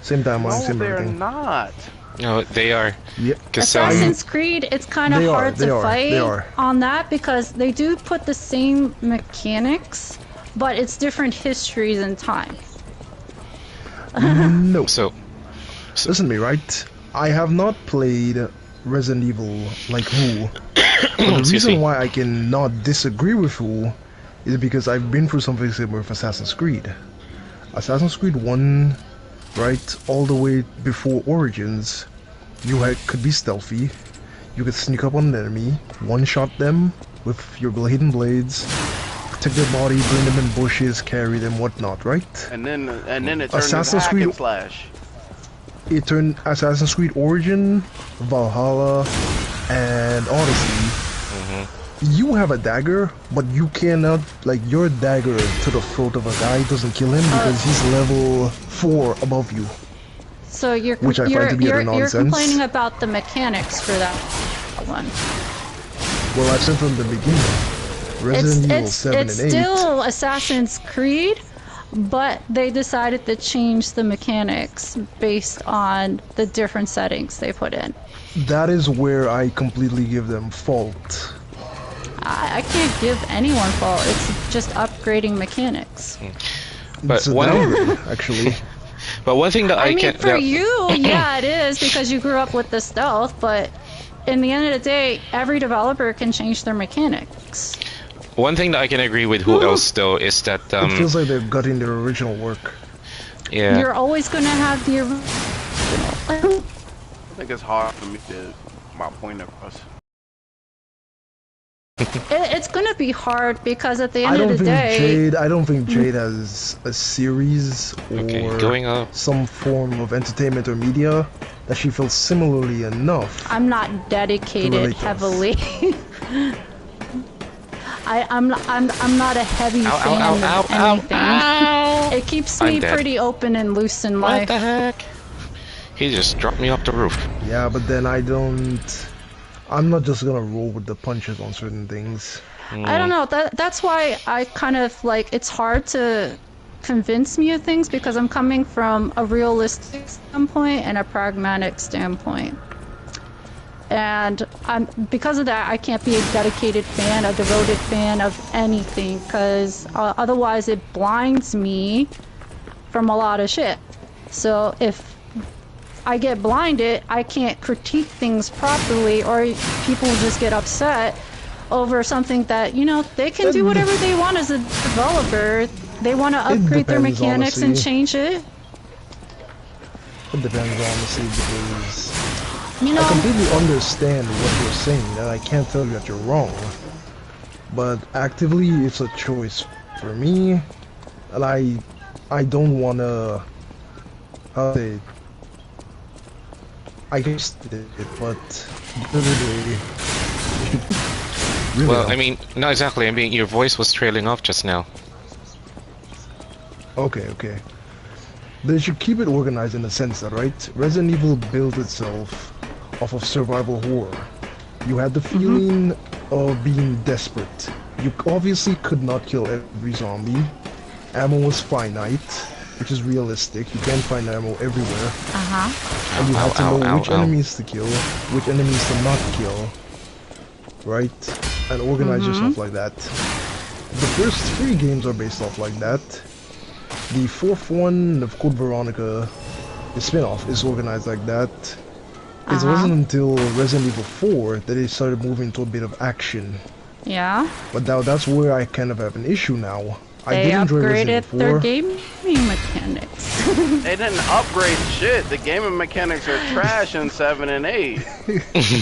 Speaker 4: Same timeline,
Speaker 2: No,
Speaker 4: same
Speaker 2: they're
Speaker 4: everything.
Speaker 2: not.
Speaker 1: No, they are.
Speaker 4: Yep.
Speaker 3: Assassin's Creed, it's kind of
Speaker 4: They are,
Speaker 3: hard
Speaker 4: they
Speaker 3: to
Speaker 4: are,
Speaker 3: fight
Speaker 4: they are.
Speaker 3: on that, because they do put the same mechanics, but it's different histories and time.
Speaker 4: No.
Speaker 1: So,
Speaker 4: Listen to me, right? I have not played Resident Evil like Who. But the
Speaker 1: excuse
Speaker 4: reason
Speaker 1: me.
Speaker 4: why I cannot disagree with Who is because I've been through something similar with Assassin's Creed. Assassin's Creed 1, right, all the way before Origins, could be stealthy, you could sneak up on an enemy, one-shot them with your blade and blades, protect their body, bring them in bushes, carry them, whatnot, right?
Speaker 2: And then it turned
Speaker 4: Assassin's
Speaker 2: into hack
Speaker 4: Creed-
Speaker 2: and slash.
Speaker 4: It turned Assassin's Creed Origin, Valhalla, and Odyssey. You have a dagger, but you cannot, like, your dagger to the throat of a guy doesn't kill him because he's level 4 above you.
Speaker 3: So you're
Speaker 4: Which I find to be utter
Speaker 3: you're
Speaker 4: nonsense.
Speaker 3: complaining about the mechanics for that one.
Speaker 4: Well, I've said from the beginning, Resident Evil 7
Speaker 3: it's
Speaker 4: and 8.
Speaker 3: still Assassin's Creed, but they decided to change the mechanics based on the different settings they put in.
Speaker 4: That is where I completely give them fault.
Speaker 3: I can't give anyone fault. It's just upgrading mechanics.
Speaker 1: But
Speaker 4: It's a
Speaker 1: one,
Speaker 4: downgrade, actually.
Speaker 1: but one thing that
Speaker 3: I
Speaker 1: I
Speaker 3: mean,
Speaker 1: can
Speaker 3: for you, yeah, it is because you grew up with the stealth. But in the end of the day, every developer can change their mechanics.
Speaker 1: one thing that I can agree with who else though is that
Speaker 4: It feels like they're gutting their original work.
Speaker 1: yeah.
Speaker 3: You're always gonna have the original.
Speaker 2: I think it's hard for me to get my point across.
Speaker 3: It's gonna be hard because at the
Speaker 4: I
Speaker 3: end of the day,
Speaker 4: don't think Jade has a series
Speaker 1: Okay,
Speaker 4: or
Speaker 1: going up.
Speaker 4: some form of entertainment or media that she feels similarly enough.
Speaker 3: I'm not dedicated
Speaker 4: relate to us.
Speaker 3: heavily. I'm not a heavy
Speaker 1: Ow,
Speaker 3: fan
Speaker 1: ow,
Speaker 3: of
Speaker 1: ow, ow,
Speaker 3: anything.
Speaker 1: ow.
Speaker 3: It keeps
Speaker 1: I'm
Speaker 3: me
Speaker 1: dead.
Speaker 3: pretty open and loose in
Speaker 1: What
Speaker 3: life.
Speaker 1: the heck? He just dropped me off the roof.
Speaker 4: Yeah, but then I'm not just gonna roll with the punches on certain things.
Speaker 3: I don't know. That's why I kind of like. It's hard to convince me of things because I'm coming from a realistic standpoint and a pragmatic standpoint. And because of that, I can't be a dedicated fan, a devoted fan of anything, because otherwise it blinds me from a lot of shit. So if I get blinded, I can't critique things properly, or people just get upset over something that, you know, they can do whatever they want as a developer. They want to upgrade their
Speaker 4: depends,
Speaker 3: mechanics and
Speaker 4: honestly.
Speaker 3: change it.
Speaker 4: It depends, honestly, because
Speaker 3: You know,
Speaker 4: I completely understand what you're saying, and I can't tell you that you're wrong. But actively, it's a choice for me, and I don't wanna. How say? I guess it, but really,
Speaker 1: Well, I mean, not exactly. I mean, your voice was trailing off just now.
Speaker 4: Okay. They should keep it organized in the sense that, right? Resident Evil built itself off of survival horror. You had the feeling of being desperate. You obviously could not kill every zombie. Ammo was finite, which is realistic. You can't find ammo everywhere. And you had to know which enemies to kill, which enemies to not kill. Right? And organize yourself like that. The first 3 games are based off like that. The 4th one, of Code Veronica, the spin-off, is organized like that. It wasn't until Resident Evil 4 that they started moving to a bit of action.
Speaker 3: yeah.
Speaker 4: But now that's where I kind of have an issue now. I
Speaker 3: They
Speaker 4: did enjoy Resident
Speaker 3: upgraded
Speaker 4: Evil 4.
Speaker 3: their gaming mechanics.
Speaker 2: They didn't upgrade shit. The gaming mechanics are trash in 7 and 8.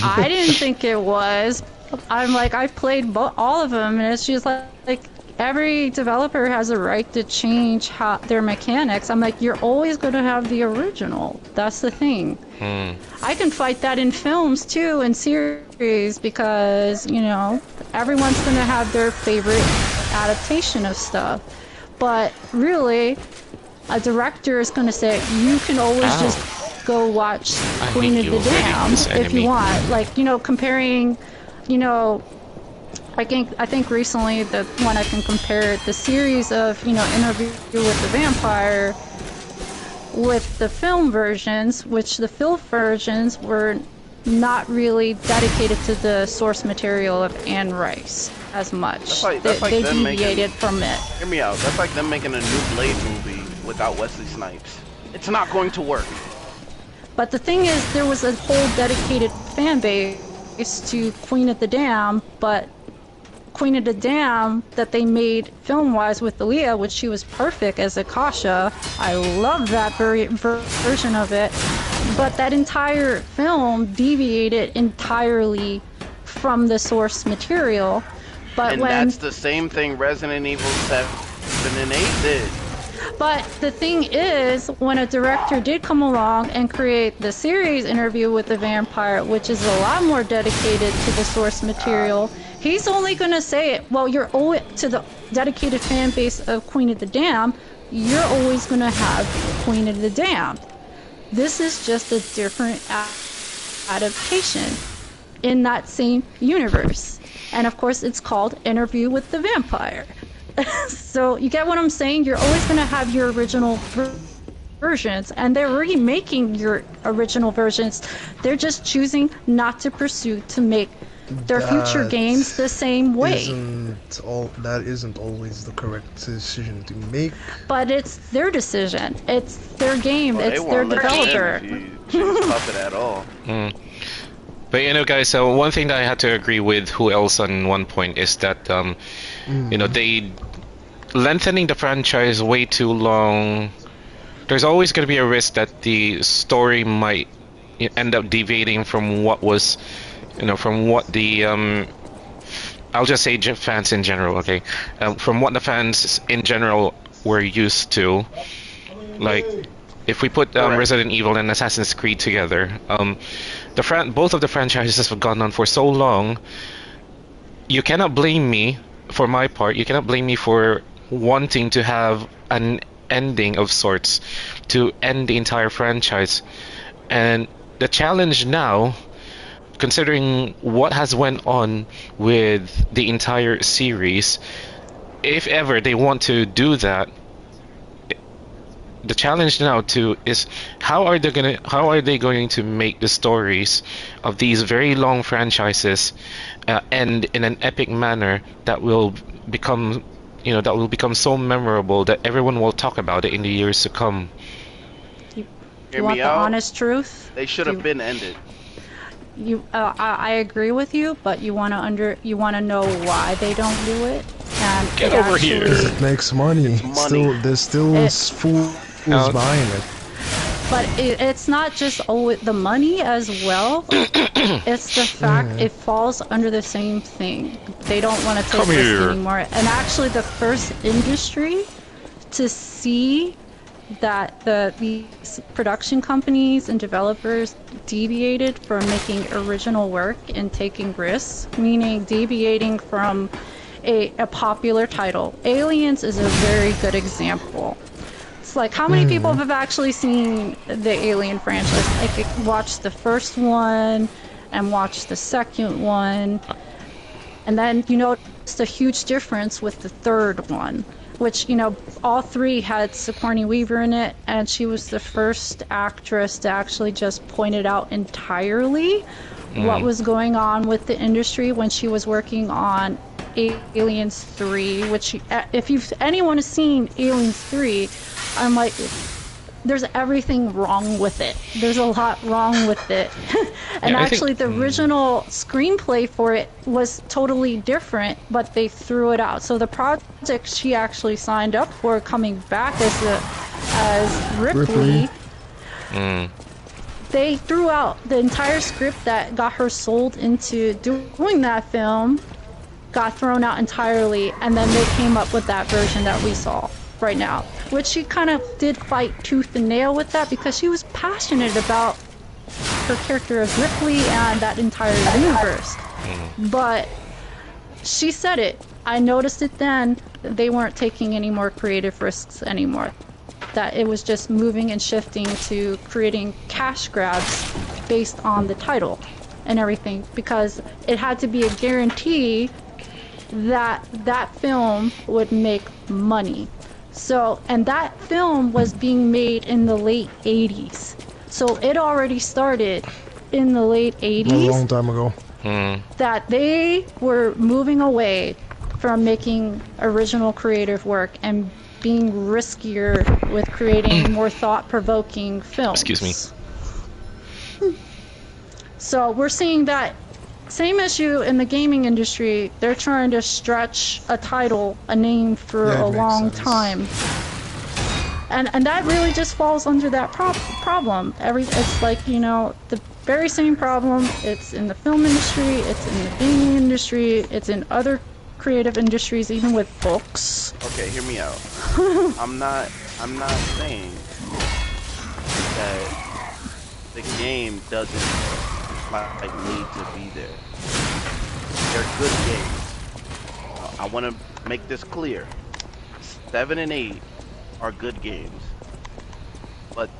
Speaker 3: I didn't think it was. I'm like, I've played all of them, and it's just like every developer has a right to change their mechanics. I'm like, you're always going to have the original. That's the thing. I can fight that in films too, in series, because, you know, everyone's going to have their favorite adaptation of stuff. But really, a director is going to say, you can always just go watch Queen of the Dam if you want. Like, you know, comparing, you know, I think recently the one I can compare the series of, you know, Interview with the Vampire with the film versions, which the film versions were not really dedicated to the source material of Anne Rice as much.
Speaker 2: That's like
Speaker 3: they
Speaker 2: them
Speaker 3: deviated from it.
Speaker 2: Hear me out. That's like them making a new Blade movie without Wesley Snipes. It's not going to work.
Speaker 3: But the thing is, there was a whole dedicated fan base to Queen of the Dam, but Queen of the Dam that they made film-wise with Aaliyah, which she was perfect as Akasha. I love that version of it. But that entire film deviated entirely from the source material. But
Speaker 2: and that's the same thing Resident Evil 7 and 8 did.
Speaker 3: But the thing is, when a director did come along and create the series Interview with the Vampire, which is a lot more dedicated to the source material, he's only going to say it, well, you're always, to the dedicated fan base of Queen of the Damned, you're always going to have Queen of the Damned. This is just a different adaptation in that same universe. And of course, it's called Interview with the Vampire. So you get what I'm saying? You're always going to have your original versions, and they're remaking your original versions. They're just choosing not to pursue to make their future games the same way.
Speaker 4: That isn't always the correct decision to make.
Speaker 3: But it's their decision. It's their game.
Speaker 2: Well,
Speaker 3: it's their developer.
Speaker 2: Puppet at all.
Speaker 1: But you know, guys, one thing that I had to agree with who else on one point is that you know, they lengthening the franchise way too long. There's always going to be a risk that the story might end up deviating from what was, you know, from what the I'll just say fans in general, okay, from what the fans in general were used to. Like, if we put Resident Evil and Assassin's Creed together, both of the franchises have gone on for so long. You cannot blame me, for my part, you cannot blame me for wanting to have an ending of sorts to end the entire franchise. And the challenge now, considering what has went on with the entire series, if ever they want to do that, the challenge now is how are they going to make the stories of these very long franchises end in an epic manner that will become, you know, so memorable that everyone will talk about it in the years to come.
Speaker 3: You want the honest truth?
Speaker 2: They should have been ended.
Speaker 3: I agree with you, but you want to know why they don't do it. And
Speaker 1: get over here.
Speaker 4: Because it makes money. There's still fools buying it.
Speaker 3: But it's not just the money as well. It's the fact it falls under the same thing. They don't want to take this anymore. And actually, the first industry to see that these production companies and developers deviated from making original work and taking risks, meaning deviating from a popular title. Aliens is a very good example. It's like, how many people have actually seen the Alien franchise? Like, watched the first one and watched the second one, and then you notice a huge difference with the third one, which, you know, all three had Sigourney Weaver in it, and she was the first actress to actually just point it out entirely what was going on with the industry when she was working on Aliens 3, which, if anyone has seen Aliens 3, I'm like, there's everything wrong with it. There's a lot wrong with it. And actually, the original screenplay for it was totally different, but they threw it out. So the project she actually signed up for, coming back as Ripley. They threw out the entire script that got her sold into doing that film, got thrown out entirely, and then they came up with that version that we saw right now, which she kind of did fight tooth and nail with that because she was passionate about her character as Ripley and that entire universe. But she said it. I noticed it then. They weren't taking any more creative risks anymore. That it was just moving and shifting to creating cash grabs based on the title and everything, because it had to be a guarantee that that film would make money. So, and that film was being made in the late 80s. So it already started in the late 80s.
Speaker 4: A long time ago.
Speaker 3: That they were moving away from making original creative work and being riskier with creating more thought-provoking films.
Speaker 1: Excuse me.
Speaker 3: So we're seeing that same issue in the gaming industry. They're trying to stretch a title, a name for
Speaker 4: Yeah,
Speaker 3: a
Speaker 4: it makes
Speaker 3: long
Speaker 4: sense.
Speaker 3: time. And that really just falls under that problem. It's like, you know, the very same problem. It's in the film industry, it's in the gaming industry, it's in other creative industries, even with books.
Speaker 2: Okay, hear me out. I'm not saying that the game doesn't like need to be there. They're good games. I want to make this clear. 7 and 8 are good games, but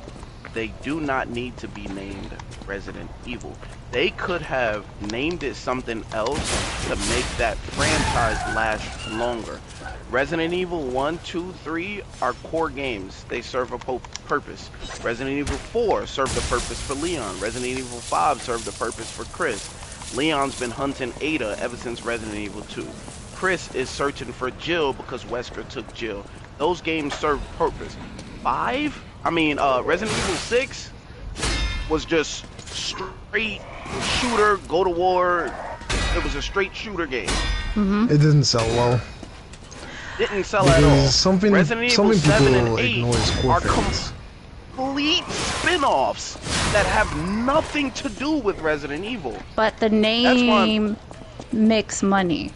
Speaker 2: they do not need to be named Resident Evil. They could have named it something else to make that franchise last longer. Resident Evil 1, 2, 3 are core games. They serve a purpose. Resident Evil 4 served a purpose for Leon. Resident Evil 5 served a purpose for Chris. Leon's been hunting Ada ever since Resident Evil 2. Chris is searching for Jill because Wesker took Jill. Those games serve purpose. Resident Evil 6 was just straight shooter, go to war. It was a straight shooter game.
Speaker 4: It didn't sell well.
Speaker 2: Didn't sell at all.
Speaker 4: Something
Speaker 2: Resident Evil 7 and 8
Speaker 4: ignore his core
Speaker 2: are
Speaker 4: fans.
Speaker 2: complete spin-offs that have nothing to do with Resident Evil.
Speaker 3: But the name makes money.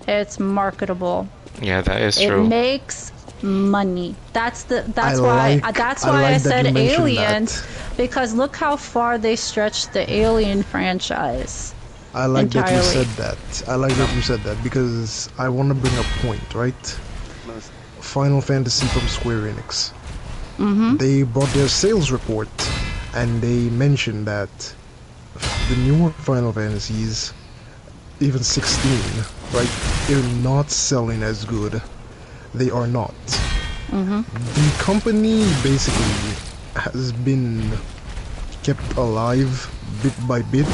Speaker 3: It's marketable.
Speaker 1: Yeah, that is true.
Speaker 3: It makes money. That's why I
Speaker 4: that
Speaker 3: said
Speaker 4: you mentioned
Speaker 3: Aliens,
Speaker 4: that.
Speaker 3: because look how far they stretched the Alien franchise.
Speaker 4: I like that you
Speaker 3: entirely.
Speaker 4: said that. I like that you said that because I want to bring a point, right? Final Fantasy from Square Enix. They brought their sales report and they mentioned that the newer Final Fantasies, even 16, right? They're not selling as good. They are not. The company basically has been kept alive bit by bit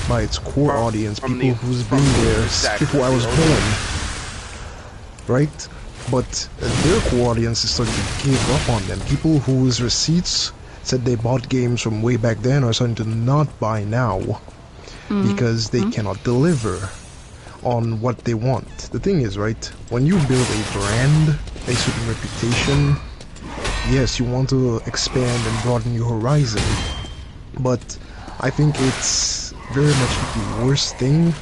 Speaker 4: by its core audience, people who's been there before I was born, right? But their core audience is starting to give up on them. People whose receipts said they bought games from way back then are starting to not buy now because they cannot deliver on what they want. The thing is, right, when you build a brand, a certain reputation, yes, you want to expand and broaden your horizon, but I think it's very much the worst thing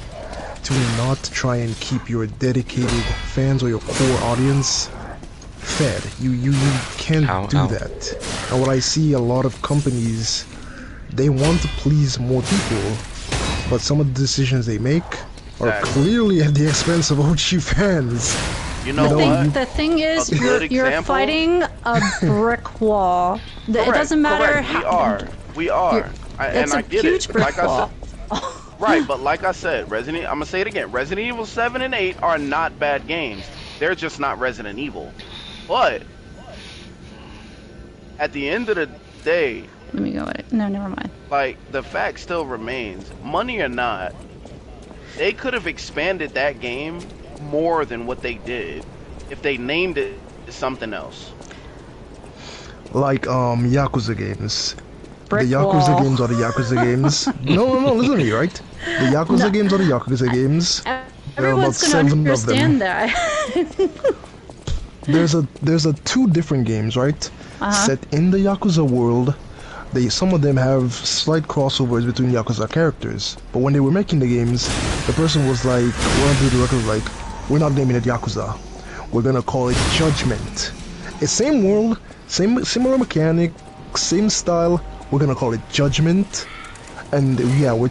Speaker 4: to not try and keep your dedicated fans or your core audience fed. You can't do that. And what I see a lot of companies, they want to please more people, but some of the decisions they make are clearly at the expense of OG fans.
Speaker 2: You know what?
Speaker 3: The thing is, you're fighting a brick wall. It doesn't matter how.
Speaker 2: We are.
Speaker 3: It's
Speaker 2: I
Speaker 3: a
Speaker 2: get
Speaker 3: huge
Speaker 2: it.
Speaker 3: brick
Speaker 2: Like
Speaker 3: wall.
Speaker 2: I said, right, but like I said, I'm gonna say it again. Resident Evil 7 and 8 are not bad games. They're just not Resident Evil. But at the end of the day,
Speaker 3: Let me go. No, never mind.
Speaker 2: like, the fact still remains, money or not, they could have expanded that game more than what they did if they named it something else.
Speaker 4: Like Yakuza games.
Speaker 3: Brick
Speaker 4: The Yakuza
Speaker 3: wall.
Speaker 4: games are the Yakuza games. No, listen to me, right? The Yakuza games are the Yakuza games. There are about
Speaker 3: Everyone's gonna
Speaker 4: 7 of them.
Speaker 3: understand that.
Speaker 4: There's a 2 different games, right? Set in the Yakuza world. Some of them have slight crossovers between Yakuza characters. But when they were making the games, the person was like, one of the directors was like, we're not naming it Yakuza. We're gonna call it Judgment. It's same world, similar mechanic, same style. We're gonna call it Judgment. And yeah, we're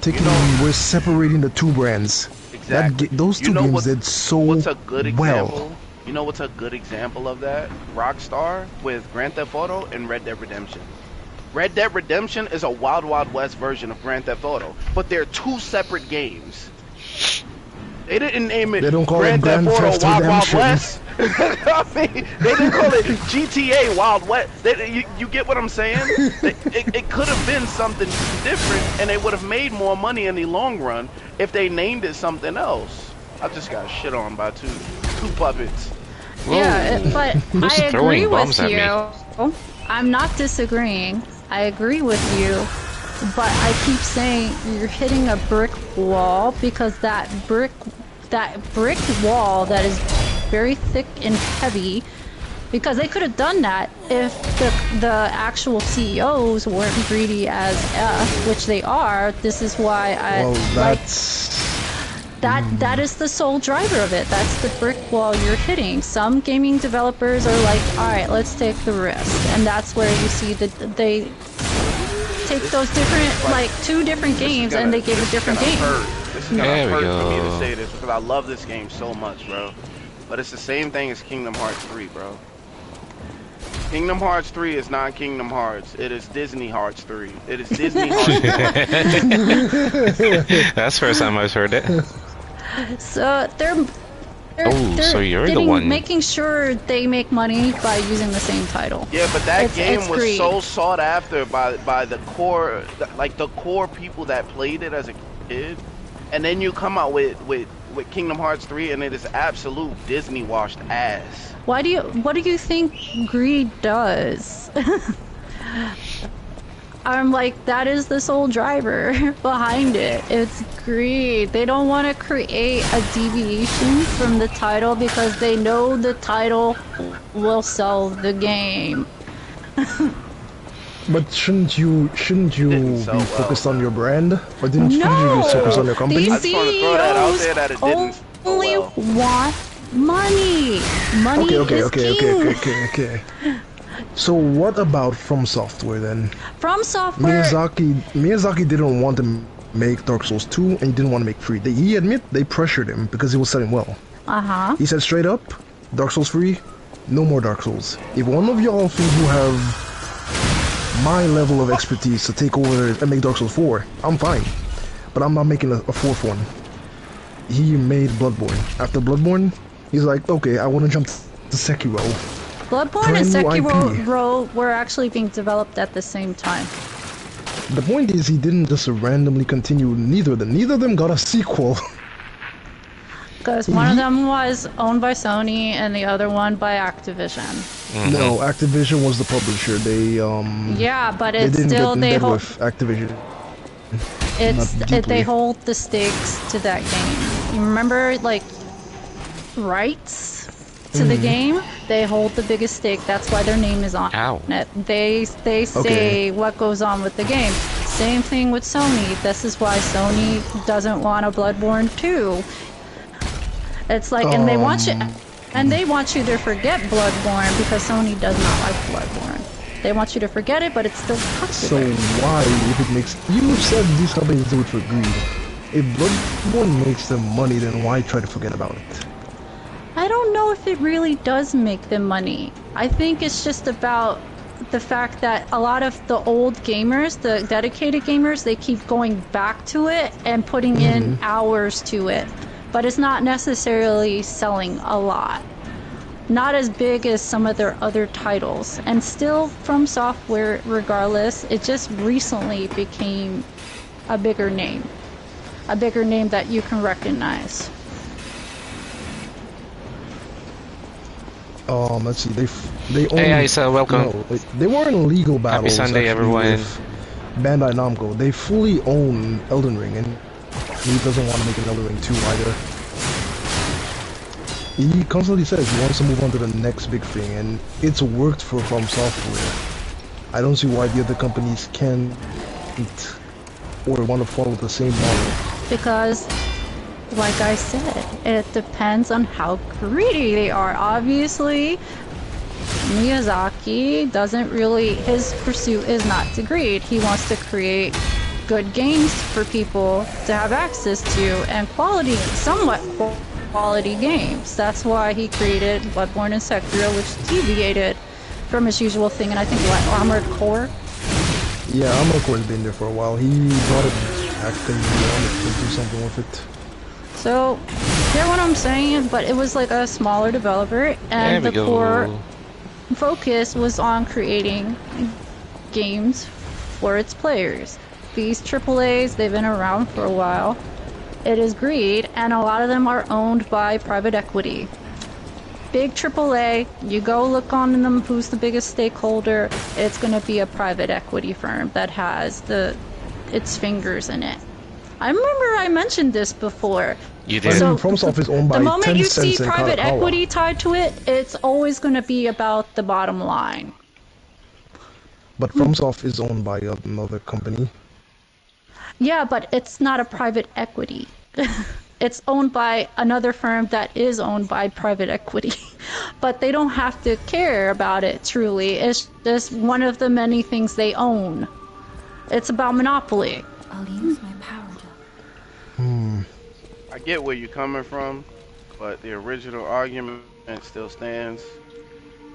Speaker 4: separating the 2 brands.
Speaker 2: Exactly.
Speaker 4: Those 2 games did so
Speaker 2: what's a good example?
Speaker 4: well.
Speaker 2: You know what's a good example of that? Rockstar with Grand Theft Auto and Red Dead Redemption. Red Dead Redemption is a Wild Wild West version of Grand Theft Auto, but they're 2 separate games. They didn't name it
Speaker 4: They don't call
Speaker 2: Grand
Speaker 4: it Grand
Speaker 2: Theft Auto
Speaker 4: Theft
Speaker 2: Wild Wild
Speaker 4: Redemption.
Speaker 2: West. I mean, they didn't call it GTA Wild West. You get what I'm saying? It could have been something different, and they would have made more money in the long run if they named it something else. I just got shit on by two puppets.
Speaker 3: Yeah, but
Speaker 1: Who's
Speaker 3: I agree
Speaker 1: throwing
Speaker 3: with
Speaker 1: bombs at
Speaker 3: you. I'm not disagreeing. I agree with you. but I keep saying you're hitting a brick wall because that brick wall that is very thick and heavy, because they could have done that if the actual CEOs weren't greedy as F, which they are. This is why I that is the sole driver of it. That's the brick wall you're hitting. Some gaming developers are like, all right, let's take the risk, and that's where you see that they take those different, like, two different games and they give a different game.
Speaker 2: This is gonna hurt for me to say this because I love this game so much, bro. But it's the same thing as Kingdom Hearts 3, bro. Kingdom Hearts 3 is not Kingdom Hearts. It is Disney Hearts 3. It is Disney Hearts 3.
Speaker 1: That's the first time I've heard it.
Speaker 3: So they're
Speaker 1: so you're the one
Speaker 3: making sure they make money by using the same title.
Speaker 2: Yeah, but that game was
Speaker 3: greed.
Speaker 2: so sought after by the core, like the core people that played it as a kid, and then you come out with Kingdom Hearts 3 and it is absolute Disney washed ass.
Speaker 3: What do you think greed does? I'm like, that is the sole driver behind it. It's greed. They don't want to create a deviation from the title because they know the title will sell the game.
Speaker 4: But shouldn't you be focused on your brand? Or shouldn't you be focused on your company?
Speaker 3: These CEOs only want money. Money is king.
Speaker 4: So what about From Software then?
Speaker 3: From Software...
Speaker 4: Miyazaki didn't want to make Dark Souls 2 and he didn't want to make 3. He admit they pressured him because he was selling well.
Speaker 3: Uh-huh.
Speaker 4: He said straight up, Dark Souls 3, no more Dark Souls. If one of y'all think you have my level of expertise to take over and make Dark Souls 4, I'm fine. But I'm not making a fourth one. He made Bloodborne. After Bloodborne, he's like, okay, I want to jump to Sekiro.
Speaker 3: Bloodborne and Sekiro were actually being developed at the same time.
Speaker 4: The point is, he didn't just randomly continue neither of them. Neither of them got a sequel.
Speaker 3: Because one of them was owned by Sony and the other one by Activision.
Speaker 1: Mm-hmm.
Speaker 4: No, Activision was the publisher. They
Speaker 3: yeah, but it's
Speaker 4: they
Speaker 3: still
Speaker 4: they hold with Activision.
Speaker 3: They hold the stakes to that game. You remember, like, rights to the game? They hold the biggest stake. That's why their name is on it. They say what goes on with the game. Same thing with Sony. This is why Sony doesn't want a Bloodborne 2. It's like, and they want you to forget Bloodborne because Sony does not like Bloodborne. They want you to forget it, but it's still popular.
Speaker 4: So why, if it makes... You said these companies do it for greed. If Bloodborne makes them money, then why try to forget about it?
Speaker 3: I don't know if it really does make them money. I think it's just about the fact that a lot of the old gamers, the dedicated gamers, they keep going back to it and putting in hours to it. But it's not necessarily selling a lot. Not as big as some of their other titles. And still, From Software, regardless, it just recently became a bigger name. A bigger name that you can recognize.
Speaker 4: Let's see, they only...
Speaker 1: Hey Isa, welcome.
Speaker 4: No, they were in legal battles.
Speaker 1: Happy Sunday, everyone.
Speaker 4: With Bandai Namco. They fully own Elden Ring, and he doesn't want to make an Elden Ring 2 either. He constantly says he wants to move on to the next big thing, and it's worked for From Software. I don't see why the other companies can't or want to follow the same model.
Speaker 3: Because, like I said, it depends on how greedy they are. Obviously, Miyazaki doesn't really, his pursuit is not to greed. He wants to create good games for people to have access to, and quality, somewhat quality games. That's why he created Bloodborne and Sekiro, which deviated from his usual thing, and I think, what, Armored Core?
Speaker 4: Yeah, Armored Core's been there for a while. He brought it back and he wanted to do something with it.
Speaker 3: So, hear what I'm saying, but it was like a smaller developer, and the core focus was on creating games for its players. These AAAs, they've been around for a while. It is greed, and a lot of them are owned by private equity. Big AAA, you go look on them, who's the biggest stakeholder, it's going to be a private equity firm that has the its fingers in it. I remember I mentioned this before.
Speaker 1: You did.
Speaker 3: So
Speaker 4: FromSoft is owned by
Speaker 3: the moment you see
Speaker 4: Tencent and
Speaker 3: private
Speaker 4: Kadokawa.
Speaker 3: equity tied to it, it's always going to be about the bottom line.
Speaker 4: But FromSoft is owned by another company.
Speaker 3: Yeah, but it's not a private equity. It's owned by another firm that is owned by private equity. But they don't have to care about it, truly. It's just one of the many things they own. It's about monopoly.
Speaker 5: I'll use my power to.
Speaker 2: I get where you're coming from, but the original argument still stands.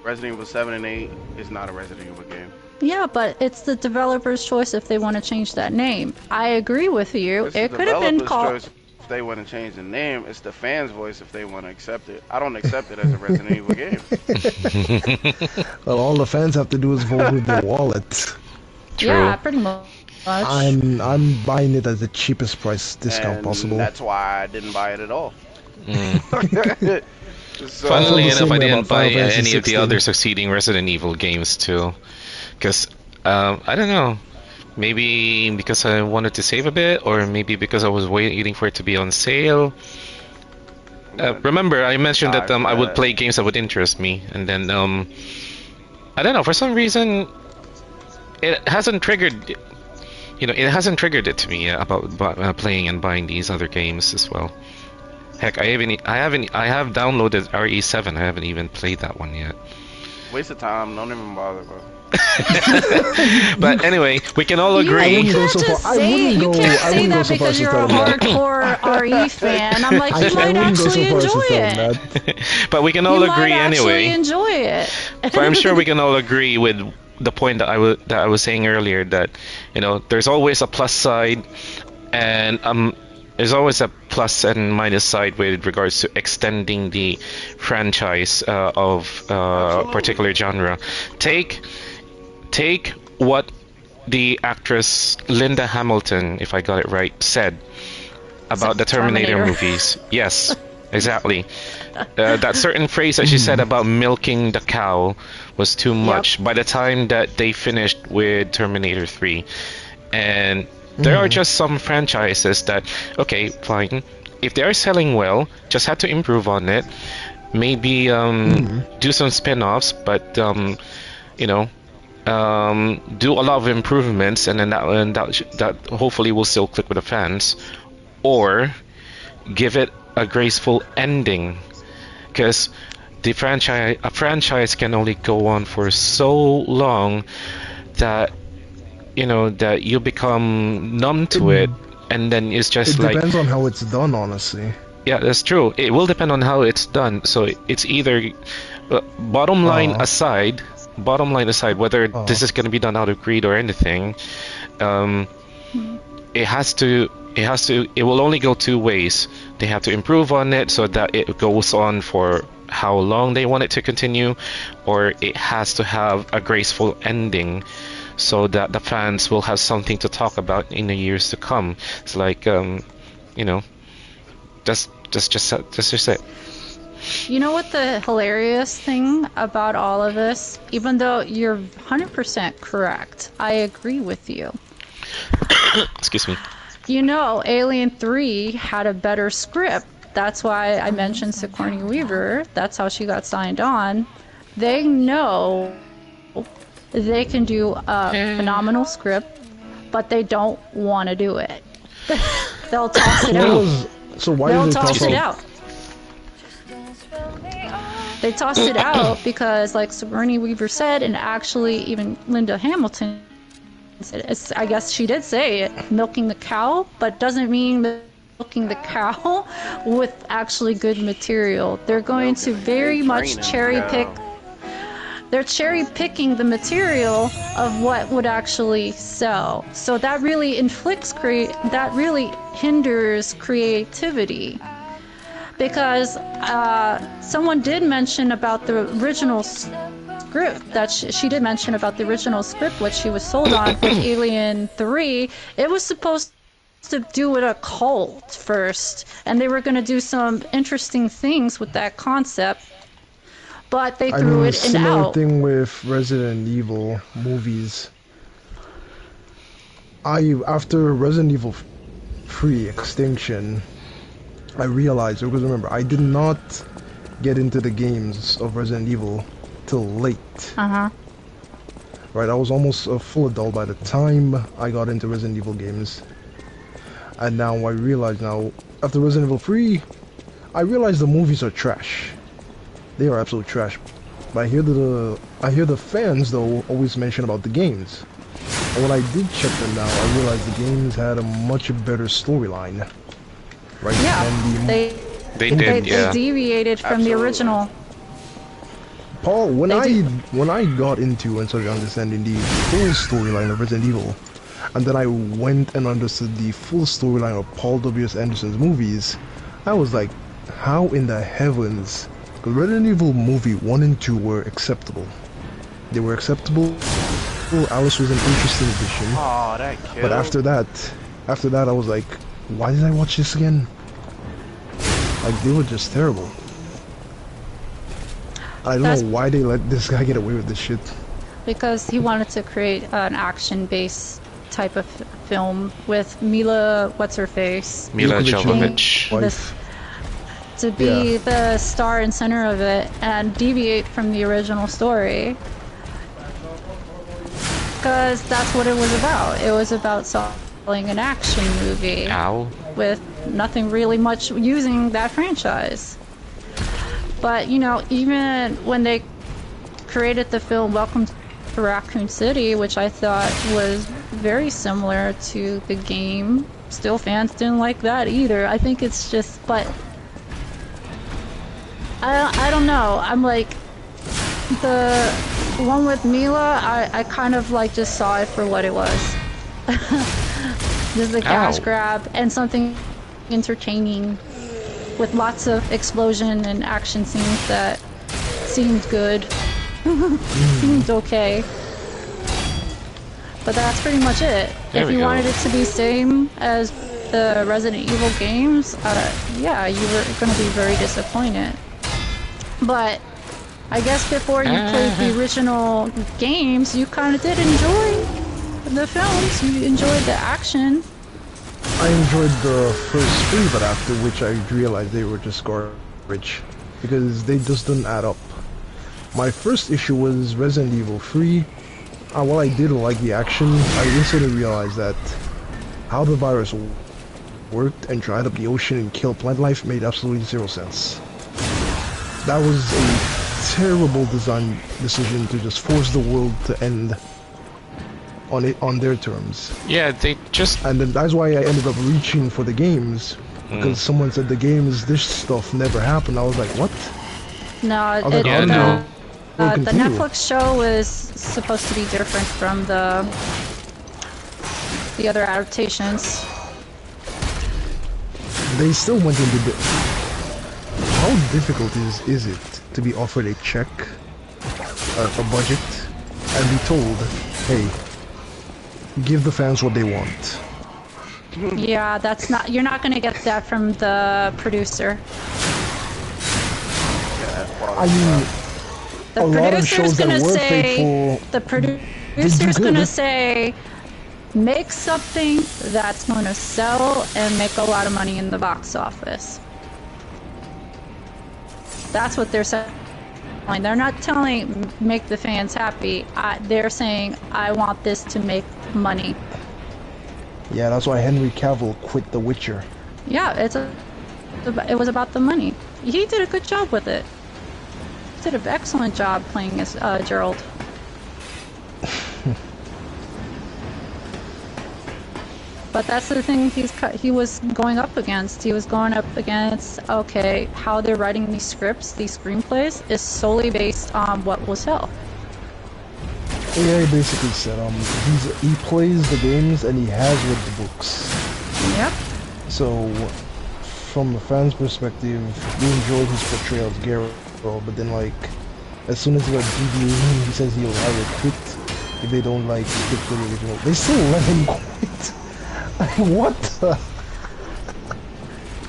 Speaker 2: Resident Evil 7 and 8 is not a Resident Evil game.
Speaker 3: Yeah, but it's the developer's choice if they want to change that name. I agree with you.
Speaker 2: It's
Speaker 3: It
Speaker 2: the
Speaker 3: could have been
Speaker 2: developer's
Speaker 3: called...
Speaker 2: choice if they want to change the name. It's the fans' voice if they want to accept it. I don't accept it as a Resident Evil game.
Speaker 4: Well, all the fans have to do is vote with their wallet.
Speaker 3: Yeah, pretty much.
Speaker 4: I'm buying it at the cheapest price discount
Speaker 2: And
Speaker 4: possible.
Speaker 2: that's why I didn't buy it at all. So,
Speaker 1: Funnily
Speaker 4: the same
Speaker 1: enough, I
Speaker 4: way
Speaker 1: didn't
Speaker 4: about
Speaker 1: buy
Speaker 4: Final Fantasy
Speaker 1: any of the
Speaker 4: 16.
Speaker 1: other succeeding Resident Evil games too, because I don't know, maybe because I wanted to save a bit, or maybe because I was waiting for it to be on sale. Remember, I mentioned that I would play games that would interest me, and then I don't know, for some reason, it hasn't triggered. You know, it hasn't triggered it to me about playing and buying these other games as well. Heck, I have downloaded RE7. I haven't even played that one yet.
Speaker 2: waste of time. Don't even bother, bro.
Speaker 1: But anyway, we can all agree.
Speaker 3: You
Speaker 4: go
Speaker 3: can't
Speaker 4: so
Speaker 3: just
Speaker 4: far. I
Speaker 3: say,
Speaker 4: wouldn't
Speaker 3: you
Speaker 4: go-
Speaker 3: can't
Speaker 4: I
Speaker 3: say
Speaker 4: wouldn't go
Speaker 3: that
Speaker 4: so far
Speaker 3: because
Speaker 4: as to
Speaker 3: you're a
Speaker 4: tell you that.
Speaker 3: hardcore RE fan. I'm like, you
Speaker 4: I
Speaker 3: might
Speaker 4: wouldn't go so
Speaker 3: actually
Speaker 4: far as to
Speaker 3: enjoy
Speaker 4: tell them
Speaker 3: it.
Speaker 4: that.
Speaker 1: But we can
Speaker 3: You
Speaker 1: all
Speaker 3: might
Speaker 1: agree
Speaker 3: actually
Speaker 1: anyway.
Speaker 3: enjoy it.
Speaker 1: But I'm sure we can all agree with the point that I was saying earlier, that there's always a plus side, and there's always a plus and minus side with regards to extending the franchise of a particular genre. Take what the actress Linda Hamilton, if I got it right, said about the Terminator movies. Yes, exactly. That certain phrase that she said about milking the cow was too much by the time that they finished with Terminator 3. And there are just some franchises that, okay, fine, if they are selling well, just have to improve on it. Maybe do some spin-offs, but do a lot of improvements, and then that hopefully will still click with the fans, or give it a graceful ending, because a franchise can only go on for so long that that you become numb to it, and then it's just
Speaker 4: It
Speaker 1: like,
Speaker 4: depends on how it's done, honestly.
Speaker 1: yeah, that's true. It will depend on how it's done. So it's either bottom line aside, whether this is going to be done out of greed or anything, it will only go two ways. They have to improve on it so that it goes on for how long they want it to continue, or it has to have a graceful ending so that the fans will have something to talk about in the years to come. It's like, that's just it.
Speaker 3: You know what the hilarious thing about all of this? Even though you're 100% correct, I agree with you.
Speaker 1: Excuse me.
Speaker 3: Alien 3 had a better script. That's why I mentioned Sigourney Weaver. That's how she got signed on. They know they can do a phenomenal script, but they don't want to do it. They'll toss it out.
Speaker 4: So why
Speaker 3: They'll
Speaker 4: is it
Speaker 3: toss it
Speaker 4: out?
Speaker 3: out. They tossed it out because, like Sigourney Weaver said, and actually even Linda Hamilton said, I guess she did say it, milking the cow, but doesn't mean milking the cow with actually good material. They're going to very much cherry pick. They're cherry picking the material of what would actually sell. So that really that really hinders creativity. Because someone did mention about the original script, that she did mention about the original script, what she was sold on with Alien 3. It was supposed to do with a cult first, and they were going to do some interesting things with that concept, but they threw it out.
Speaker 4: Similar thing with Resident Evil movies. after Resident Evil 3 Extinction, I realized, because remember, I did not get into the games of Resident Evil till late. Right, I was almost a full adult by the time I got into Resident Evil games. And now I realize now, after Resident Evil 3, I realize the movies are trash. They are absolute trash. But I hear the fans though always mention about the games. And when I did check them now, I realized the games had a much better storyline. Right?
Speaker 3: Yeah,
Speaker 4: And
Speaker 1: They did,
Speaker 3: they
Speaker 1: yeah.
Speaker 3: deviated from the original.
Speaker 4: Paul, when
Speaker 3: They
Speaker 4: I got into and started understanding the full storyline of Resident Evil, and then I went and understood the full storyline of Paul W.S. Anderson's movies, I was like, how in the heavens? Because Resident Evil movie 1 and 2 were acceptable. They were acceptable. Alice was an interesting addition.
Speaker 2: Oh, that kill.
Speaker 4: But after that I was like, why did I watch this again? Like, they were just terrible. I don't know why they let this guy get away with this shit.
Speaker 3: Because he wanted to create an action-based type of film with Mila, what's-her-face,
Speaker 1: Mila
Speaker 4: Jovovich.
Speaker 1: Jovovich.
Speaker 3: this, to be the star and center of it and deviate from the original story. Because that's what it was about. It was about selling an action movie
Speaker 1: Ow.
Speaker 3: with nothing really much using that franchise. But, you know, even when they created the film Welcome to Raccoon City, which I thought was very similar to the game, still fans didn't like that either. I think it's just, but I don't know. I'm like, the one with Mila, I kind of like just saw it for what it was. Just a cash grab and something entertaining with lots of explosion and action scenes that seemed good. Seemed okay. But that's pretty much it.
Speaker 1: There
Speaker 3: if
Speaker 1: we
Speaker 3: you
Speaker 1: go.
Speaker 3: wanted it to be same as the Resident Evil games, yeah, you were going to be very disappointed. But I guess before you played the original games, you kind of did enjoy the films. You enjoyed the action.
Speaker 4: I enjoyed the first 3, but after which I realized they were just garbage. Because they just didn't add up. My first issue was Resident Evil 3. While I did like the action, I instantly realized that how the virus worked and dried up the ocean and killed plant life made absolutely zero sense. That was a terrible design decision to just force the world to end on their terms.
Speaker 1: Yeah, they just...
Speaker 4: And then that's why I ended up reaching for the games, because someone said the games, this stuff never happened. I was like, what?
Speaker 3: No,
Speaker 4: was like,
Speaker 1: Yeah, no.
Speaker 3: The Netflix show was supposed to be different from the other adaptations.
Speaker 4: They still went into the... How difficult is it to be offered a check, a budget, and be told, hey, give the fans what they want?
Speaker 3: Yeah, that's not. You're not gonna get that from the producer.
Speaker 4: I mean,
Speaker 3: The
Speaker 4: a lot of
Speaker 3: producer's
Speaker 4: shows that
Speaker 3: gonna
Speaker 4: were
Speaker 3: say.
Speaker 4: faithful,
Speaker 3: The producer's
Speaker 4: good.
Speaker 3: gonna say, make something that's gonna sell and make a lot of money in the box office. That's what they're saying. They're not telling make the fans happy. They're saying I want this to make money.
Speaker 4: yeah, that's why Henry Cavill quit The Witcher.
Speaker 3: Yeah, it was about the money. He did a good job with it. He did an excellent job playing as Gerald. But that's the thing he was going up against. He was going up against, okay, how they're writing these scripts, these screenplays, is solely based on what will sell.
Speaker 4: Yeah, he basically said, he plays the games and he has read the books.
Speaker 3: Yep.
Speaker 4: So, from the fans' perspective, we enjoyed his portrayal of Gale, but then like, as soon as he got deviating, he says he'll either quit if they don't like stick to the original. They still let him quit. What the?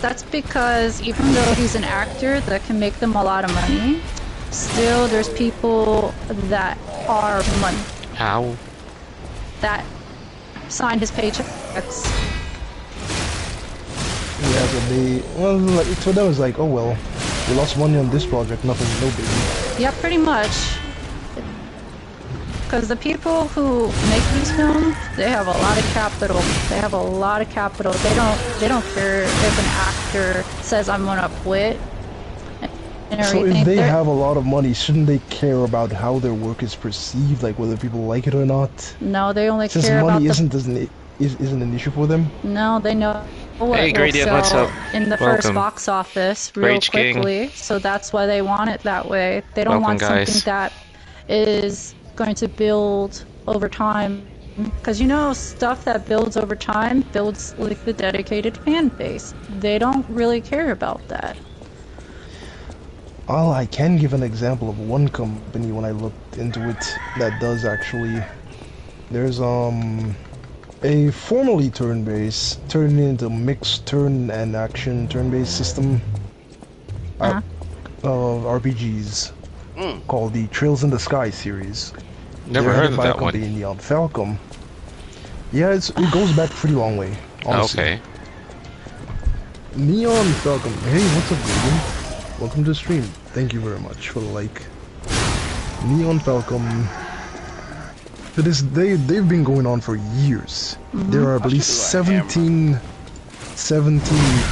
Speaker 3: That's because even though he's an actor that can make them a lot of money, still there's people that are money.
Speaker 1: Ow.
Speaker 3: That sign his paychecks.
Speaker 4: Yeah, so like, for them it's like, oh well, we lost money on this project, nothing, no biggie.
Speaker 3: Yeah, pretty much. Because the people who make these films, they have a lot of capital. They have a lot of capital. They don't care if an actor says I'm gonna quit and everything.
Speaker 4: So if they have a lot of money, shouldn't they care about how their work is perceived, like whether people like it or not?
Speaker 3: No, they only
Speaker 4: Since
Speaker 3: care about
Speaker 4: money
Speaker 3: the...
Speaker 4: isn't an issue for them.
Speaker 3: No, they know what
Speaker 1: Hey,
Speaker 3: will
Speaker 1: Gradient,
Speaker 3: sell
Speaker 1: what's up?
Speaker 3: in the first
Speaker 1: Welcome.
Speaker 3: box office real
Speaker 1: Rage King.
Speaker 3: quickly. So that's why they want it that way. They don't
Speaker 1: Welcome,
Speaker 3: want something
Speaker 1: guys.
Speaker 3: that is going to build over time. Because you know, stuff that builds over time builds like the dedicated fan base. They don't really care about that.
Speaker 4: Well, I can give an example of one company when I looked into it that does actually. There's a formerly turn-based turned into mixed turn and action turn-based system of RPGs called the Trails in the Sky series.
Speaker 1: Never
Speaker 4: They're
Speaker 1: heard
Speaker 4: headed
Speaker 1: of
Speaker 4: by a
Speaker 1: that one.
Speaker 4: company Neon Falcom. Yeah, it goes back a pretty long way, honestly.
Speaker 1: Okay.
Speaker 4: Neon Falcom. Hey, what's up, Gradient? Welcome to the stream. Thank you very much for the like. Neon Falcom. They've been going on for years. There are, I believe, 17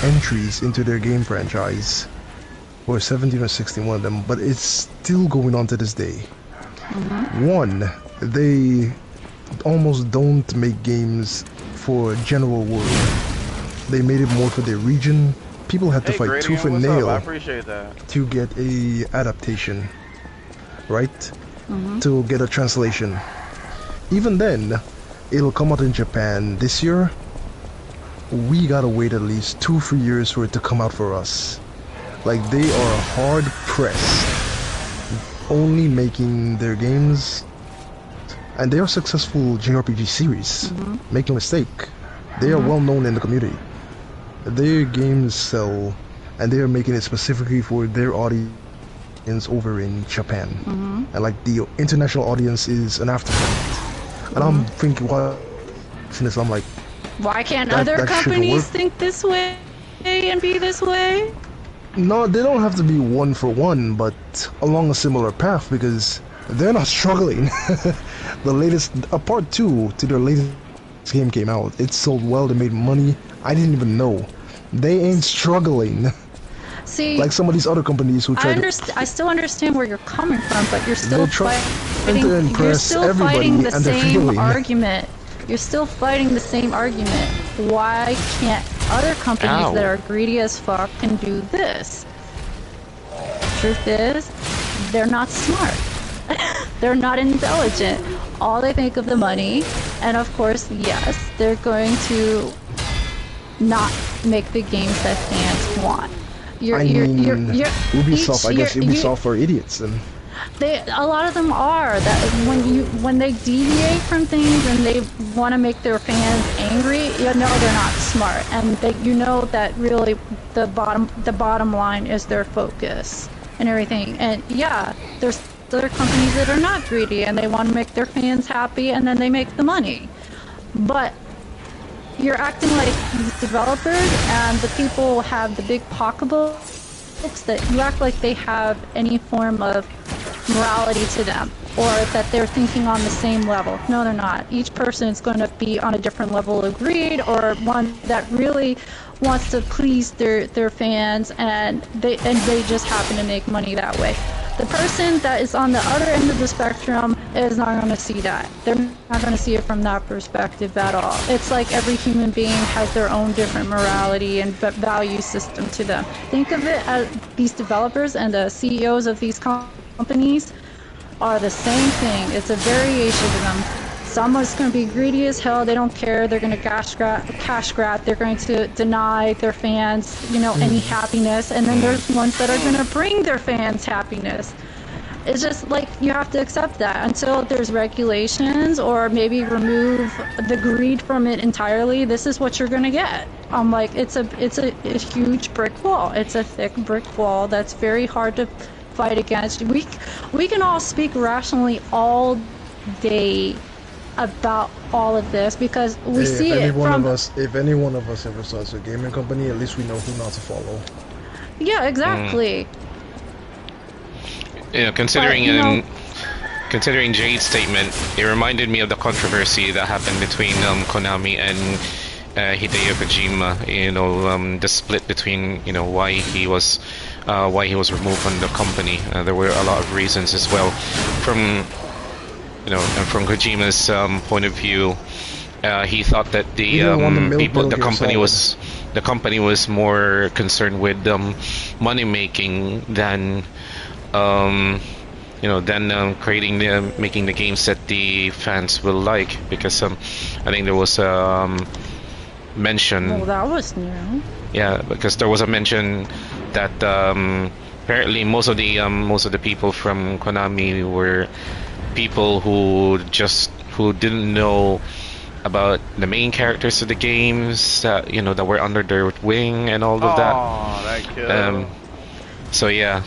Speaker 4: entries into their game franchise. Or 17 or 16, one of them, but it's still going on to this day. One, they almost don't make games for general world. They made it more for their region. People had to fight
Speaker 2: Gradient,
Speaker 4: tooth and
Speaker 2: what's up? I
Speaker 4: nail
Speaker 2: appreciate that.
Speaker 4: to get a adaptation, right? To get a translation. Even then, it'll come out in Japan this year. We gotta wait at least 2-3 years for it to come out for us. Like, they are hard pressed, only making their games, and they are successful JRPG series. Make no mistake, they are well known in the community. Their games sell, and they are making it specifically for their audience over in Japan. And like the international audience is an afterthought. And I'm thinking, why? I'm like,
Speaker 3: Why can't
Speaker 4: That
Speaker 3: other
Speaker 4: should
Speaker 3: companies
Speaker 4: work.
Speaker 3: think this way and be this way?
Speaker 4: no, they don't have to be one for one, but along a similar path because they're not struggling. The latest, a part 2 to their latest game came out. It sold well, they made money. I didn't even know. They ain't struggling
Speaker 3: See,
Speaker 4: like some of these other companies who try
Speaker 3: I still understand where you're coming from, but you're still
Speaker 4: They're trying
Speaker 3: fighting.
Speaker 4: to
Speaker 3: You're
Speaker 4: impress
Speaker 3: still
Speaker 4: everybody
Speaker 3: fighting the
Speaker 4: and they're
Speaker 3: same
Speaker 4: failing.
Speaker 3: argument. You're still fighting the same argument. Why can't other companies
Speaker 1: Ow.
Speaker 3: that are greedy as fuck can do this? Truth is, they're not smart. They're not intelligent. All they think of the money, and of course, yes, they're going to not make the games that fans want.
Speaker 4: Ubisoft, I guess Ubisoft are idiots and
Speaker 3: A lot of them are. That when they deviate from things and they want to make their fans angry, you know they're not smart, and you know that really the bottom line is their focus and everything. And yeah, there's other companies that are not greedy and they want to make their fans happy, and then they make the money. But you're acting like these developers and the people who have the big pocketbooks, that you act like they have any form of morality to them, or that they're thinking on the same level. No, they're not. Each person is going to be on a different level of greed, or one that really wants to please their fans, and they just happen to make money that way. The person that is on the other end of the spectrum is not going to see that. They're not going to see it from that perspective at all. It's like every human being has their own different morality and value system to them. Think of it as these developers and the CEOs of these companies are the same thing. It's a variation of them. Someone's going to be greedy as hell. They don't care. They're going to cash grab. They're going to deny their fans, any happiness. And then there's ones that are going to bring their fans happiness. It's just like you have to accept that until there's regulations, or maybe remove the greed from it entirely. This is what you're going to get. Like it's a huge brick wall. It's a thick brick wall that's very hard to fight against. We can all speak rationally all day about all of this because we
Speaker 4: Hey,
Speaker 3: see
Speaker 4: if any
Speaker 3: it
Speaker 4: one
Speaker 3: from.
Speaker 4: of us, if any one of us ever starts a gaming company, at least we know who not to follow.
Speaker 3: Yeah, exactly.
Speaker 1: You know, considering
Speaker 3: But, you know-
Speaker 1: considering Jade's statement, it reminded me of the controversy that happened between Konami and Hideo Kojima. You know, the split between why he was removed from the company. There were a lot of reasons as well. From and from Kojima's point of view, he thought that the company was more concerned with money making than making the games that the fans will like, because I think there was mention.
Speaker 3: Well, that was new.
Speaker 1: Yeah, because there was a mention that apparently most of the people from Konami were people who didn't know about the main characters of the games that were under their wing and all of that.
Speaker 2: Oh, that killed.
Speaker 1: So yeah.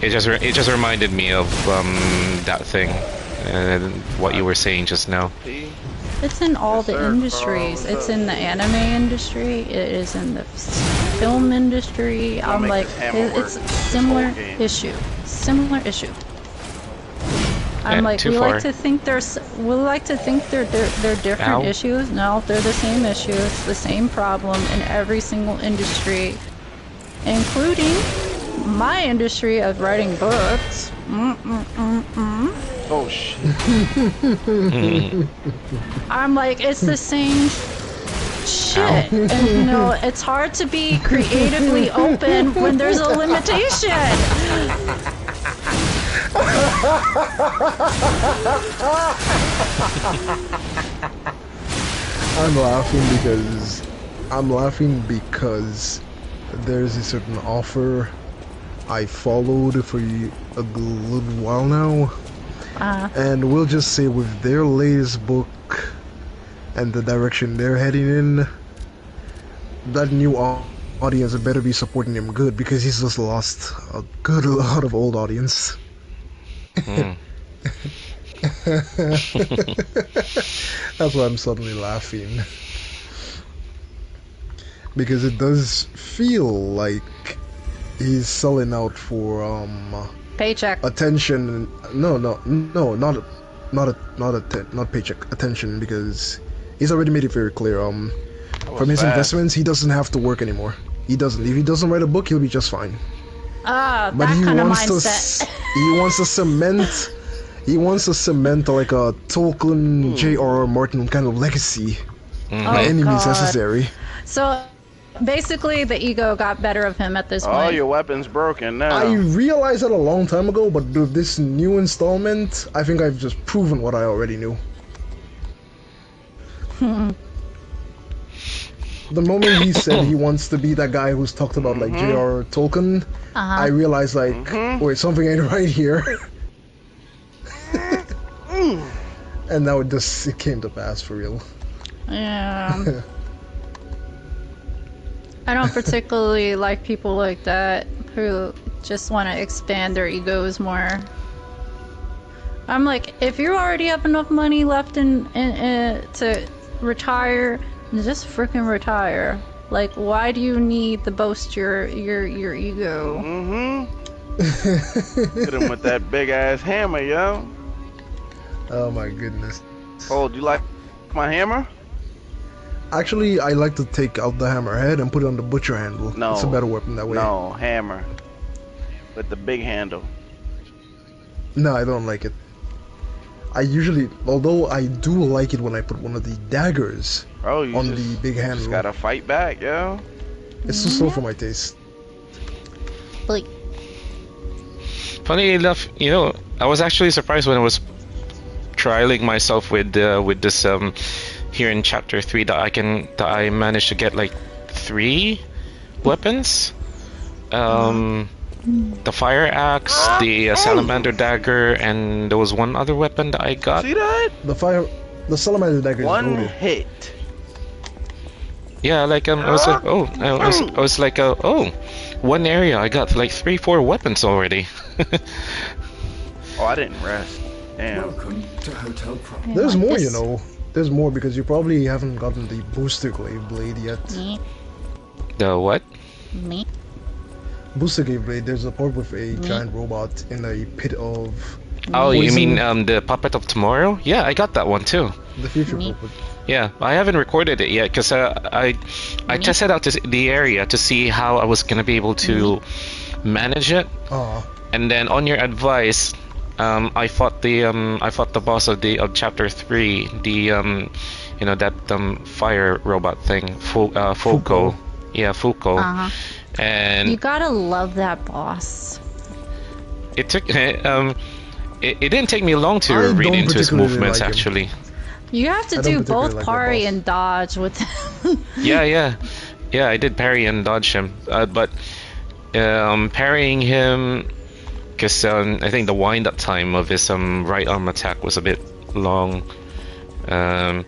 Speaker 1: It just reminded me of that thing and what you were saying just now.
Speaker 3: It's in all
Speaker 2: Yes,
Speaker 3: the
Speaker 2: sir.
Speaker 3: industries.
Speaker 2: Carl,
Speaker 3: It's in the anime industry. It is in the film industry.
Speaker 2: I'll
Speaker 3: I'm
Speaker 2: make
Speaker 3: like,
Speaker 2: this hammer
Speaker 3: it's a
Speaker 2: work.
Speaker 3: similar
Speaker 2: Whole game.
Speaker 3: issue. Similar issue. I'm like,
Speaker 1: too
Speaker 3: we
Speaker 1: far.
Speaker 3: like to think they're different
Speaker 1: Ow.
Speaker 3: issues. No, they're the same issues, the same problem in every single industry, including my industry of writing books.
Speaker 2: Oh shit.
Speaker 3: I'm like, it's the same shit. And it's hard to be creatively open when there's a limitation.
Speaker 4: I'm laughing because there's a certain author I followed for a little while now, and we'll just say with their latest book and the direction they're heading in, that new audience better be supporting him good, because he's just lost a good lot of old audience. That's why I'm suddenly laughing. Because it does feel like he's selling out for
Speaker 3: Paycheck.
Speaker 4: attention. Not paycheck, attention, because he's already made it very clear. From his
Speaker 2: fast.
Speaker 4: investments, he doesn't have to work anymore. He doesn't. If he doesn't write a book, he'll be just fine.
Speaker 3: That
Speaker 4: But he
Speaker 3: kind of
Speaker 4: wants
Speaker 3: mindset.
Speaker 4: he wants to cement. He wants to cement like a Tolkien, J.R.R. Martin kind of legacy by any means
Speaker 3: God.
Speaker 4: necessary.
Speaker 3: So basically, the ego got better of him at this
Speaker 2: All
Speaker 3: point.
Speaker 2: your weapons broken now.
Speaker 4: I realized that a long time ago, but with this new installment, I think I've just proven what I already knew. The moment he said he wants to be that guy who's talked about like J.R.R. Tolkien, I realized like, wait, something ain't right here. And now it came to pass for real.
Speaker 3: Yeah. I don't particularly like people like that who just want to expand their egos more. I'm like, if you already have enough money left to retire, just freaking retire. Like, why do you need to boast your ego?
Speaker 2: Hit him with that big ass hammer, yo.
Speaker 4: Oh my goodness.
Speaker 2: Oh, do you like my hammer?
Speaker 4: Actually, I like to take out the hammerhead and put it on the butcher handle.
Speaker 2: No.
Speaker 4: It's a better weapon that way.
Speaker 2: No, hammer. With the big handle.
Speaker 4: No, I don't like it. I usually, although I do like it when I put one of the daggers
Speaker 2: Oh, you
Speaker 4: on
Speaker 2: just,
Speaker 4: the big handle.
Speaker 2: just gotta fight back, yo.
Speaker 4: It's too slow for my taste.
Speaker 3: Like,
Speaker 1: Funny enough, I was actually surprised when I was trialing myself with this here in chapter 3 that I managed to get like 3 weapons. The fire axe, the salamander dagger, and there was one other weapon that I got.
Speaker 2: See that?
Speaker 4: The salamander dagger is
Speaker 2: One
Speaker 4: loaded.
Speaker 2: hit.
Speaker 1: Yeah, like I was like, I was like, one area I got like 3-4 weapons already.
Speaker 2: Oh, I didn't rest. Damn.
Speaker 6: Welcome to Hotel Prom.
Speaker 3: Yeah,
Speaker 4: There's
Speaker 3: like
Speaker 4: more,
Speaker 3: this.
Speaker 4: you know. There's more because you probably haven't gotten the booster glaive blade yet.
Speaker 3: Me,
Speaker 1: The what?
Speaker 3: me.
Speaker 4: Booster glaive blade. There's a part with a giant robot in a pit of
Speaker 1: Oh, you
Speaker 4: Poison.
Speaker 1: mean the Puppet of Tomorrow? Yeah, I got that one too.
Speaker 4: the future
Speaker 3: Me.
Speaker 4: puppet.
Speaker 1: Yeah, I haven't recorded it yet because I tested out the area to see how I was gonna be able to manage it,
Speaker 4: Ah,
Speaker 1: and then on your advice, I fought the boss of chapter 3, you know that fire robot thing, Fuko.
Speaker 4: Fuko.
Speaker 1: Yeah, Fuko.
Speaker 3: Uh-huh.
Speaker 1: And
Speaker 3: You gotta love that boss.
Speaker 1: it took it didn't take me long to
Speaker 4: I
Speaker 1: read
Speaker 4: don't
Speaker 1: into his
Speaker 4: particularly
Speaker 1: movements
Speaker 4: like him.
Speaker 1: actually.
Speaker 3: You have to
Speaker 4: I don't
Speaker 3: do
Speaker 4: particularly
Speaker 3: both
Speaker 4: like that
Speaker 3: parry
Speaker 4: boss.
Speaker 3: and dodge with him.
Speaker 1: Yeah, I did parry and dodge him, but parrying him, because I think the wind-up time of his right arm attack was a bit long.
Speaker 2: Yeah,
Speaker 1: And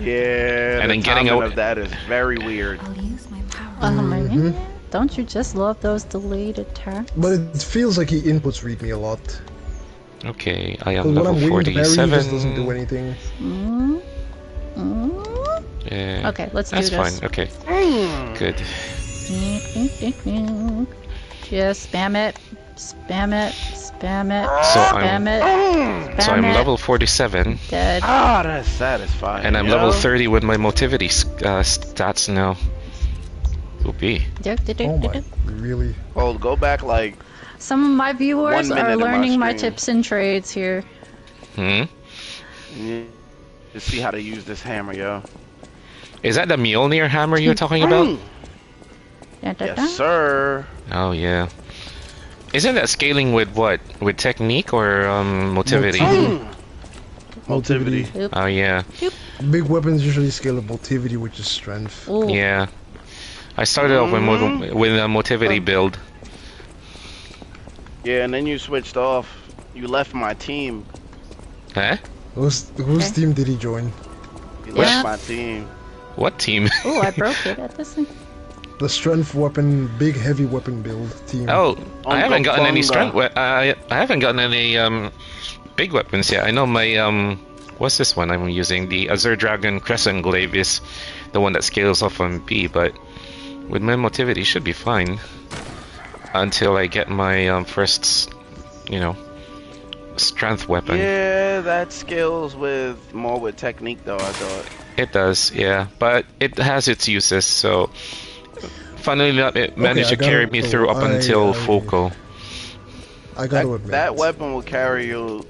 Speaker 2: the
Speaker 1: then getting
Speaker 2: timing
Speaker 1: out-
Speaker 2: of that is very weird.
Speaker 5: I'll use my power.
Speaker 3: Oh my
Speaker 4: Mhm.
Speaker 3: god. Don't you just love those delayed attacks?
Speaker 4: but it feels like he inputs read me a lot.
Speaker 1: Okay, I am
Speaker 4: Because when
Speaker 1: level
Speaker 4: I'm waiting to parry, he
Speaker 1: 47.
Speaker 4: just doesn't do anything.
Speaker 3: Mm? Mm?
Speaker 1: Yeah,
Speaker 3: Okay, let's do
Speaker 1: that's
Speaker 3: this.
Speaker 1: fine. Okay, good.
Speaker 3: Just spam it, spam it, spam it,
Speaker 1: So
Speaker 3: spam it, spam
Speaker 1: So I'm
Speaker 3: it.
Speaker 1: level 47,
Speaker 3: Dead.
Speaker 2: Ah, that's satisfying.
Speaker 1: and I'm
Speaker 2: yo.
Speaker 1: level 30 with my motivity stats now. Oopie.
Speaker 4: Oh my, really?
Speaker 2: Well, go back like
Speaker 3: Some of my viewers
Speaker 2: 1 minute
Speaker 3: are
Speaker 2: in my
Speaker 3: learning my
Speaker 2: stream.
Speaker 3: tips and trades here.
Speaker 1: Hmm.
Speaker 2: to see how to use this hammer, yo.
Speaker 1: Is that the Mjolnir hammer you're talking about?
Speaker 3: Da, da, da.
Speaker 2: Yes, sir.
Speaker 1: Oh yeah. Isn't that scaling with what? With technique or motivity?
Speaker 2: Motivity.
Speaker 3: Oop.
Speaker 1: Oh yeah.
Speaker 4: Big weapons usually scale with motivity, which is strength.
Speaker 3: Ooh.
Speaker 1: Yeah. I started off with a motivity build.
Speaker 2: Yeah, and then you switched off. You left my team.
Speaker 1: Huh?
Speaker 4: Whose
Speaker 3: Okay.
Speaker 4: team did he join?
Speaker 2: You
Speaker 3: Yeah.
Speaker 2: left my team.
Speaker 1: What team?
Speaker 3: Ooh, I broke it at this thing.
Speaker 4: The strength weapon, big heavy weapon build team.
Speaker 1: Oh, I haven't gotten any
Speaker 2: Bunga.
Speaker 1: strength. I haven't gotten any big weapons yet. I know my what's this one I'm using? The Azure Dragon Crescent Glaive is the one that scales off on B, but with my motivity should be fine until I get my first, you know, strength weapon.
Speaker 2: Yeah, that scales with more with technique though, I thought.
Speaker 1: It does, yeah, but it has its uses. So, funnily enough, it managed
Speaker 4: I
Speaker 1: to carry
Speaker 4: gotta-
Speaker 1: me
Speaker 4: so
Speaker 1: through up until Foco.
Speaker 4: I gotta admit.
Speaker 2: That weapon will carry you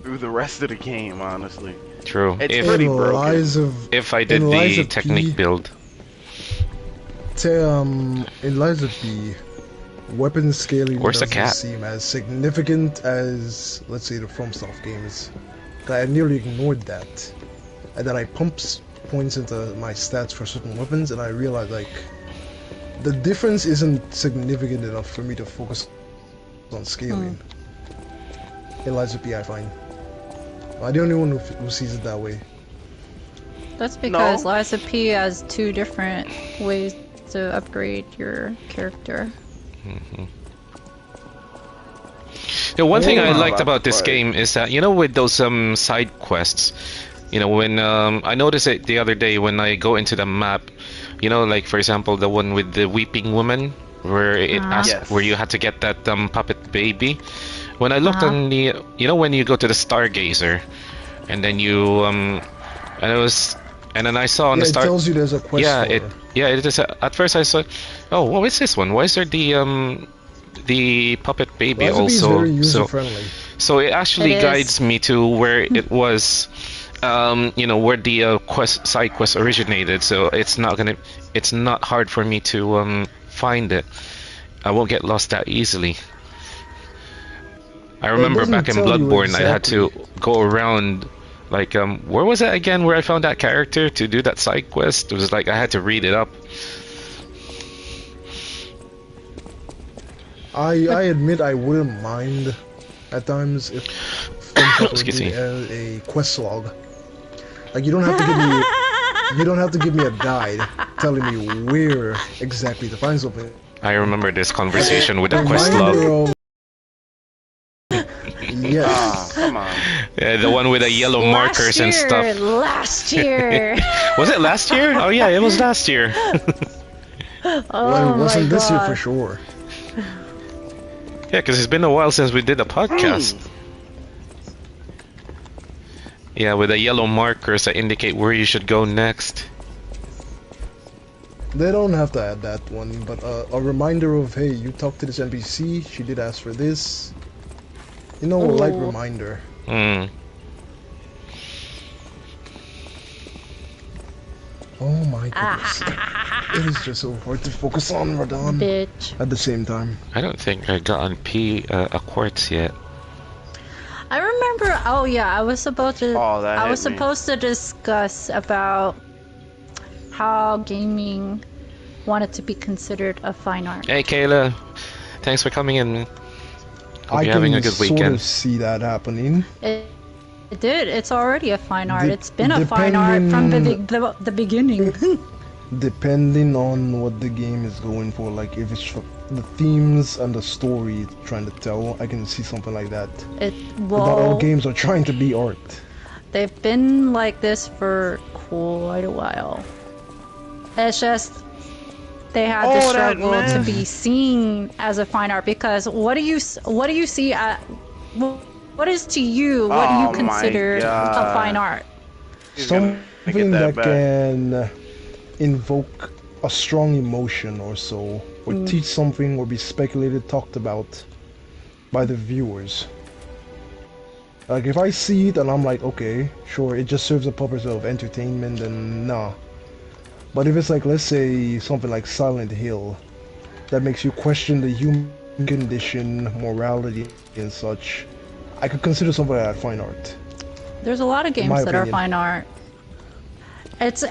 Speaker 2: through the rest of the game, honestly.
Speaker 1: True.
Speaker 2: It's
Speaker 1: If
Speaker 2: pretty
Speaker 4: in
Speaker 2: broken.
Speaker 4: Lies of
Speaker 1: if I did
Speaker 4: in
Speaker 1: the
Speaker 4: Lies of
Speaker 1: technique
Speaker 4: P,
Speaker 1: build.
Speaker 4: In Lies of P, weapon scaling
Speaker 1: Where's the
Speaker 4: doesn't
Speaker 1: cat?
Speaker 4: seem as significant as, let's say, the FromSoft games. I nearly ignored that, and then I pumped points into my stats for certain weapons, and I realized like the difference isn't significant enough for me to focus on scaling. In Lies of P, I find. I'm the only one who sees it that way.
Speaker 3: That's because
Speaker 2: No.
Speaker 3: Liza P has two different ways to upgrade your character.
Speaker 1: The one thing I
Speaker 2: Yeah.
Speaker 1: liked about this
Speaker 2: Right.
Speaker 1: game is that, you know, with those side quests, you know, when I noticed it the other day when I go into the map, you know, like for example the one with the weeping woman, where it asked
Speaker 2: Yes.
Speaker 1: where you had to get that puppet baby. When I looked
Speaker 3: Uh-huh.
Speaker 1: on the, you know, when you go to the Stargazer, and then you and it was, and then I saw on
Speaker 4: Yeah,
Speaker 1: the
Speaker 4: it
Speaker 1: star.
Speaker 4: tells you there's a quest
Speaker 1: Yeah,
Speaker 4: for
Speaker 1: it is. At first I saw, oh, what is this one? Why is there the puppet baby
Speaker 4: Lies of P is
Speaker 1: also?
Speaker 4: very
Speaker 1: So
Speaker 4: user-friendly.
Speaker 1: so it actually
Speaker 3: It is.
Speaker 1: guides me to where it was, you know, where the side quest originated. So it's not hard for me to find it. I won't get lost that easily. I remember
Speaker 4: doesn't
Speaker 1: back in
Speaker 4: tell you
Speaker 1: Bloodborne, I had to
Speaker 4: exactly.
Speaker 1: go around, like, where was it again where I found that character to do that side quest? It was like I had to read it up.
Speaker 4: I admit I wouldn't mind at times if FromSoft
Speaker 1: Excuse
Speaker 4: would
Speaker 1: me.
Speaker 4: give a quest log. Like you don't have to give me a guide telling me where exactly to find something.
Speaker 1: I remember this conversation with the quest
Speaker 4: Reminder
Speaker 1: log.
Speaker 4: of-
Speaker 2: Ah,
Speaker 4: Yes.
Speaker 2: come on.
Speaker 1: Yeah, the one with the yellow markers and stuff.
Speaker 3: Last year.
Speaker 1: Was it last year? Oh yeah, it was last year.
Speaker 3: Oh
Speaker 4: Well, it wasn't
Speaker 3: my
Speaker 4: this year
Speaker 3: God.
Speaker 4: for sure.
Speaker 1: Yeah, because it's been a while since we did a podcast. Yeah, with the yellow markers that indicate where you should go next.
Speaker 4: They don't have to add that one, but a reminder of, hey, you talked to this NPC, she did ask for this. You know, a light
Speaker 3: Ooh.
Speaker 4: reminder.
Speaker 1: Hmm.
Speaker 4: Oh my goodness. It is just so hard to focus on, Radon.
Speaker 3: Bitch.
Speaker 4: At the same time.
Speaker 1: I don't think I got on a quartz yet.
Speaker 3: I remember. Oh yeah, I was supposed to.
Speaker 2: Oh, that
Speaker 3: I
Speaker 2: hit
Speaker 3: was
Speaker 2: me.
Speaker 3: supposed to discuss about how gaming wanted to be considered a fine art.
Speaker 1: Hey Kayla, thanks for coming in. Hope
Speaker 4: I
Speaker 1: you're having a
Speaker 4: can
Speaker 1: good
Speaker 4: sort
Speaker 1: weekend.
Speaker 4: of see that happening.
Speaker 3: It did. It's already a fine art.
Speaker 4: De-
Speaker 3: It's been a fine art from the beginning.
Speaker 4: Depending on what the game is going for, like if it's the themes and the story it's trying to tell, I can see something like that. But not all
Speaker 3: Well,
Speaker 4: games are trying to be art.
Speaker 3: they've been like this for quite a while. It's just they had to
Speaker 2: Oh, that
Speaker 3: struggle to
Speaker 2: mess.
Speaker 3: be seen as a fine art because what do you see at what is to you what do
Speaker 2: Oh
Speaker 3: you
Speaker 2: my
Speaker 3: consider a
Speaker 2: God.
Speaker 3: fine art?
Speaker 2: He's gonna get
Speaker 4: Something that
Speaker 2: back.
Speaker 4: can invoke a strong emotion or so, or teach something, or be speculated, talked about by the viewers. Like if I see it and I'm like, okay, sure, it just serves the purpose of entertainment, then nah. But if it's like, let's say, something like Silent Hill, that makes you question the human condition, morality, and such, I could consider something like that fine art.
Speaker 3: There's a lot of games
Speaker 4: my
Speaker 3: that are
Speaker 4: opinion.
Speaker 3: fine art. It's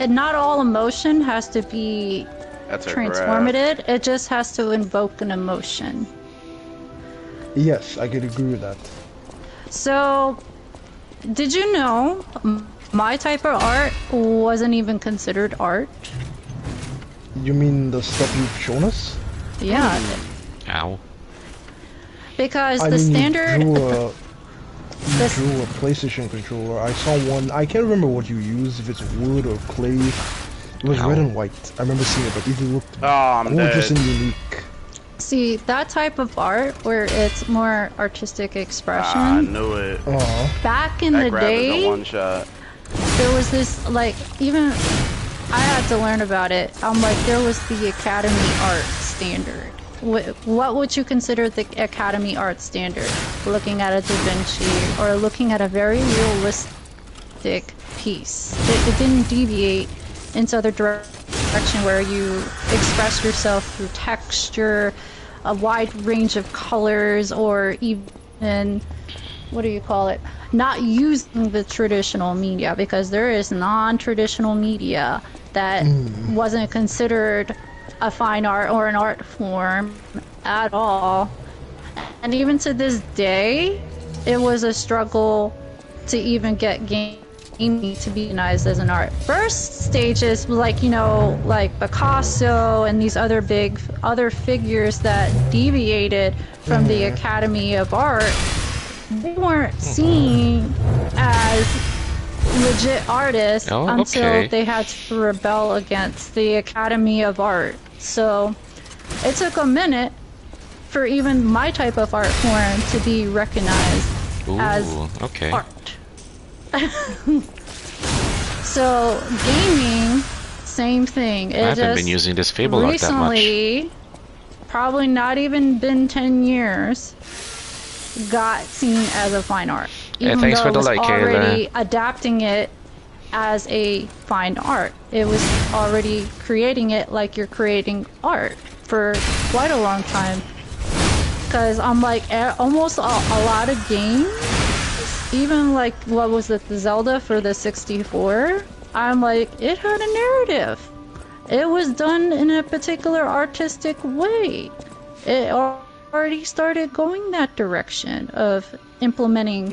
Speaker 3: not all emotion has to be
Speaker 2: That's a grab.
Speaker 3: transformative. It just has to invoke an emotion.
Speaker 4: Yes, I could agree with that.
Speaker 3: So, did you know my type of art wasn't even considered art?
Speaker 4: You mean the stuff you've shown us?
Speaker 3: Yeah,
Speaker 1: Ow.
Speaker 3: because
Speaker 4: I
Speaker 3: the
Speaker 4: mean,
Speaker 3: standard.
Speaker 4: you
Speaker 3: the-
Speaker 4: drew a PlayStation controller. I saw one. I can't remember what you used, if it's wood or clay. It was
Speaker 1: Ow.
Speaker 4: red and white. I remember seeing it, but it looked
Speaker 2: Oh, I'm
Speaker 4: gorgeous
Speaker 2: dead.
Speaker 4: and unique.
Speaker 3: See, that type of art where it's more artistic expression.
Speaker 2: I knew it.
Speaker 3: Back in
Speaker 2: That
Speaker 3: the
Speaker 2: grab is a
Speaker 3: day,
Speaker 2: one shot.
Speaker 3: there was this, like, even I had to learn about it. Like, there was the Academy Art Standard. What would you consider the Academy Art Standard? Looking at a Da Vinci or looking at a very realistic piece. It didn't deviate into other direction where you express yourself through texture, a wide range of colors, or even, what do you call it? Not using the traditional media, because there is non-traditional media that wasn't considered a fine art or an art form at all. And even to this day, it was a struggle to even get gaming to be recognized as an art. First stages, like, you know, like Picasso and these other figures that deviated from the Academy of Art, they weren't seen as legit artists
Speaker 1: Oh,
Speaker 3: until
Speaker 1: okay.
Speaker 3: they had to rebel against the Academy of Art. So it took a minute for even my type of art form to be recognized
Speaker 1: Ooh,
Speaker 3: as
Speaker 1: okay.
Speaker 3: art. So gaming, same thing. It
Speaker 1: I haven't
Speaker 3: just
Speaker 1: been using this Fable art that much.
Speaker 3: recently, probably not even been 10 years, got seen as a fine art.
Speaker 1: Yeah,
Speaker 3: Even
Speaker 1: thanks
Speaker 3: though
Speaker 1: for
Speaker 3: it
Speaker 1: the
Speaker 3: was
Speaker 1: like, Kayla.
Speaker 3: already adapting it as a fine art. It was already creating it like you're creating art for quite a long time. Because I'm like, almost a lot of games, even like, what was it, the Zelda for the 64? I'm like, it had a narrative. It was done in a particular artistic way. It already started going that direction of implementing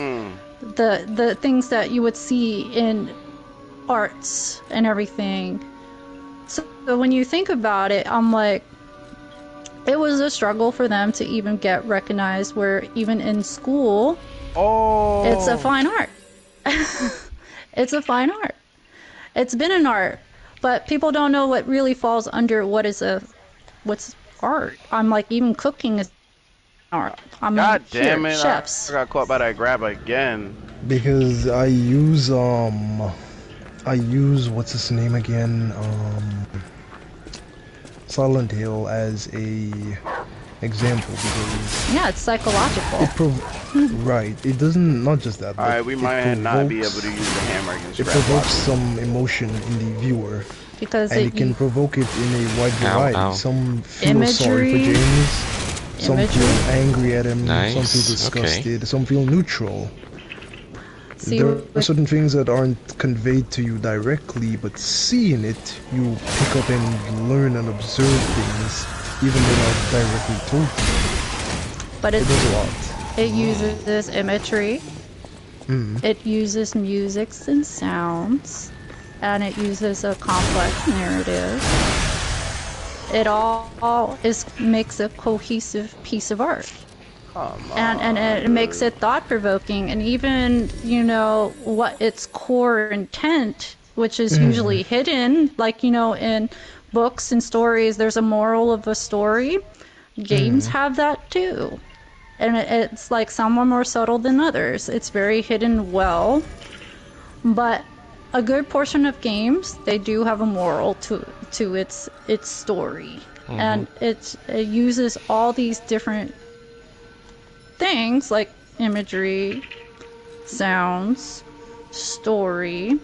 Speaker 3: the things that you would see in arts and everything. So when you think about it, I'm like, it was a struggle for them to even get recognized, where even in school,
Speaker 2: Oh.
Speaker 3: It's a fine art. It's a fine art. It's been an art, but people don't know what really falls under what's art. I'm like, even cooking is art. I mean,
Speaker 2: God damn
Speaker 3: here,
Speaker 2: it!
Speaker 3: chefs.
Speaker 2: I got caught by that grab again.
Speaker 4: Because I use what's his name again? Silent Hill as a example because
Speaker 3: Yeah, it's psychological.
Speaker 4: right. It doesn't not just that.
Speaker 2: All right, we might not be able
Speaker 4: provokes-
Speaker 2: to use the hammer against
Speaker 4: It
Speaker 2: grab
Speaker 4: provokes
Speaker 2: boxes.
Speaker 4: some emotion in the viewer,
Speaker 3: Because
Speaker 4: and it can provoke it in a wide variety.
Speaker 1: ow.
Speaker 4: Some feel sorry for
Speaker 3: Imagery.
Speaker 4: James, some
Speaker 3: Imagery.
Speaker 4: feel angry at him, some
Speaker 1: Nice,
Speaker 4: feel disgusted, some feel neutral.
Speaker 3: See,
Speaker 4: There are
Speaker 3: with-
Speaker 4: certain things that aren't conveyed to you directly, but seeing it, you pick up and learn and observe things, even though not directly told to you.
Speaker 3: but
Speaker 4: It does a lot.
Speaker 3: it uses imagery. It uses musics and sounds, and it uses a complex narrative. It all makes a cohesive piece of art.
Speaker 2: Come on.
Speaker 3: And it makes it thought-provoking, and even, you know, what its core intent, which is usually hidden, like, you know, in books and stories, there's a moral of a story. Games have that too. And it's like some are more subtle than others. It's very hidden well. But a good portion of games, they do have a moral to its story. And it uses all these different things like imagery, sounds, story,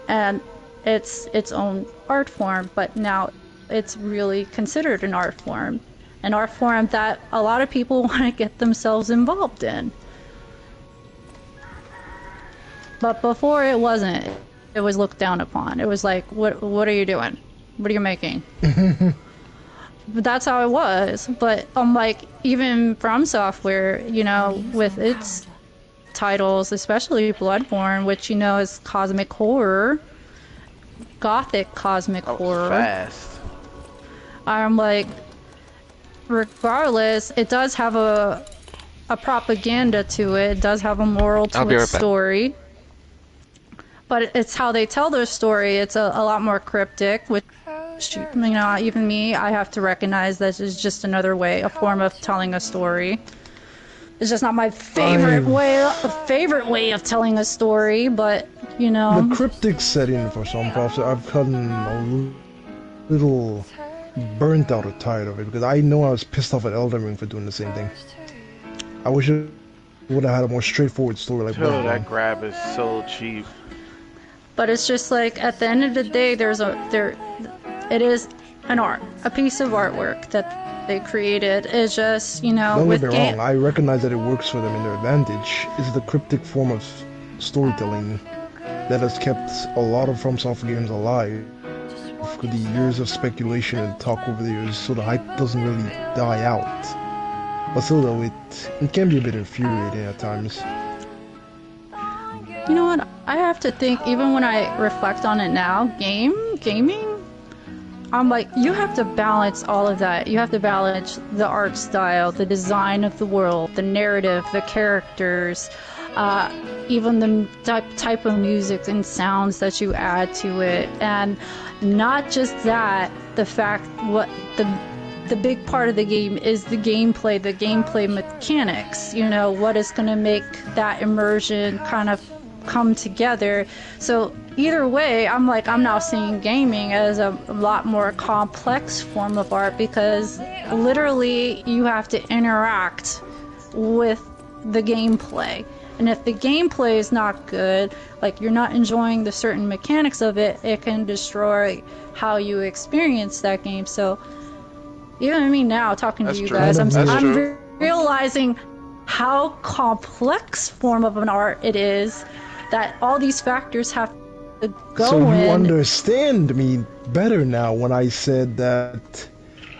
Speaker 3: and it's its own art form, but now it's really considered an art form that a lot of people want to get themselves involved in. But before it wasn't. It was looked down upon. It was like, what are you doing? What are you making? But that's how it was. But like, even From Software, you know, with its titles, especially Bloodborne, which, you know, is cosmic horror, gothic cosmic
Speaker 2: That was
Speaker 3: horror.
Speaker 2: fast.
Speaker 3: I'm like, regardless, it does have a propaganda to it. It does have a moral to
Speaker 1: I'll be
Speaker 3: its
Speaker 1: right back.
Speaker 3: story. But it's how they tell their story. It's a lot more cryptic, which, you know, even me, I have to recognize that is just another way, a form of telling a story. It's just not my favorite way of telling a story, but, you know.
Speaker 4: The cryptic setting for some profs, I've gotten a little burnt out or tired of it because I know I was pissed off at Elden Ring for doing the same thing. I wish it would have had a more straightforward story like
Speaker 2: Dude,
Speaker 4: Bloodborne.
Speaker 2: that grab is so cheap.
Speaker 3: But it's just like, at the end of the day, it is an art, a piece of artwork that they created. It's just, you know,
Speaker 4: Don't
Speaker 3: with
Speaker 4: get me wrong, I recognize that it works for them in their advantage. It's the cryptic form of storytelling that has kept a lot of From Software games alive for the years of speculation and talk over the years, so the hype doesn't really die out. But still though, it can be a bit infuriating at times.
Speaker 3: You know what? I have to think, even when I reflect on it now, gaming, I'm like, you have to balance all of that. You have to balance the art style, the design of the world, the narrative, the characters, even the type of music and sounds that you add to it. And not just that, the fact what the big part of the game is the gameplay mechanics. You know, what is going to make that immersion kind of come together. So either way, I'm now seeing gaming as a lot more complex form of art, because literally you have to interact with the gameplay. And if the gameplay is not good, like you're not enjoying the certain mechanics of it, it can destroy how you experience that game. So even me now talking
Speaker 2: That's
Speaker 3: to you
Speaker 2: true.
Speaker 3: guys,
Speaker 2: That's
Speaker 3: I'm
Speaker 2: true.
Speaker 3: realizing how complex form of an art it is, that all these factors have to go
Speaker 4: So
Speaker 3: in.
Speaker 4: you understand me better now when I said that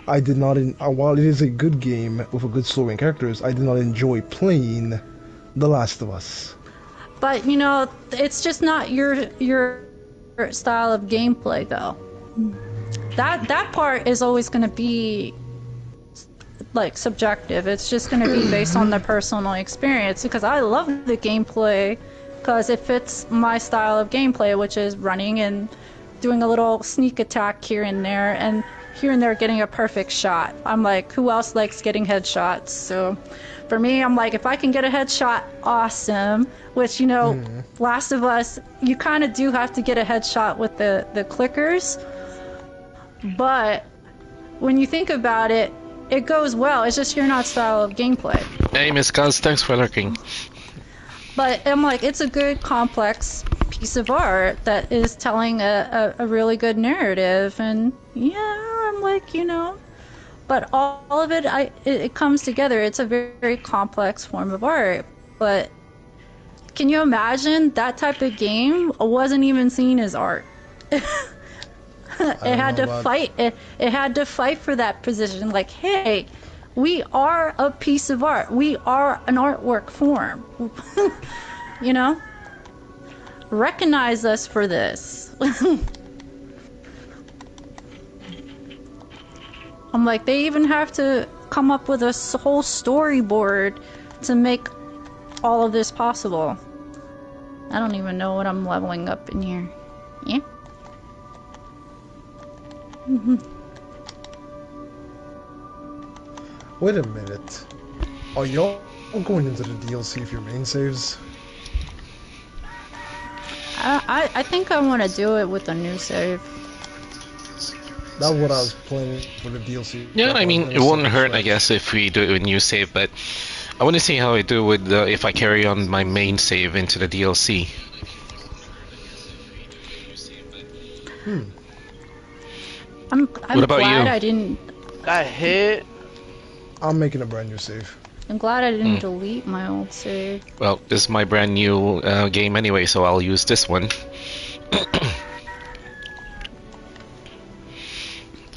Speaker 4: I did not, while it is a good game with a good story and characters, I did not enjoy playing The Last of Us.
Speaker 3: But you know, it's just not your style of gameplay though. That part is always going to be like subjective. It's just going to be based on the personal experience, because I love the gameplay because it fits my style of gameplay, which is running and doing a little sneak attack here and there getting a perfect shot. I'm like, who else likes getting headshots? So for me, I'm like, if I can get a headshot, awesome. Which, you know, Last of Us, you kind of do have to get a headshot with the clickers. But when you think about it, it goes well. It's just you're not style of gameplay.
Speaker 1: Hey, Miss Cuz, thanks for lurking.
Speaker 3: But I'm like, it's a good, complex piece of art that is telling a really good narrative. And yeah, I'm like, you know, but all of it, it comes together. It's a very, very complex form of art. But can you imagine that type of game wasn't even seen as art? It had to fight. It had to fight for that position. Like, hey, we are a piece of art. We are an artwork form. You know? Recognize us for this. I'm like, they even have to come up with a whole storyboard to make all of this possible. I don't even know what I'm leveling up in here. Yeah?
Speaker 4: Wait a minute. Are y'all going into the DLC for your main saves?
Speaker 3: I think I want to do it with a new save.
Speaker 4: That's what I was planning for the DLC.
Speaker 1: Yeah, I mean, it wouldn't hurt, I guess, if we do it with new save, but I want to see how I do with if I carry on my main save into the DLC.
Speaker 3: I'm
Speaker 1: What about
Speaker 3: glad
Speaker 1: you?
Speaker 3: I didn't.
Speaker 2: Got hit.
Speaker 4: I'm making a brand new save.
Speaker 3: I'm glad I didn't delete my old save.
Speaker 1: Well, this is my brand new game anyway, so I'll use this one.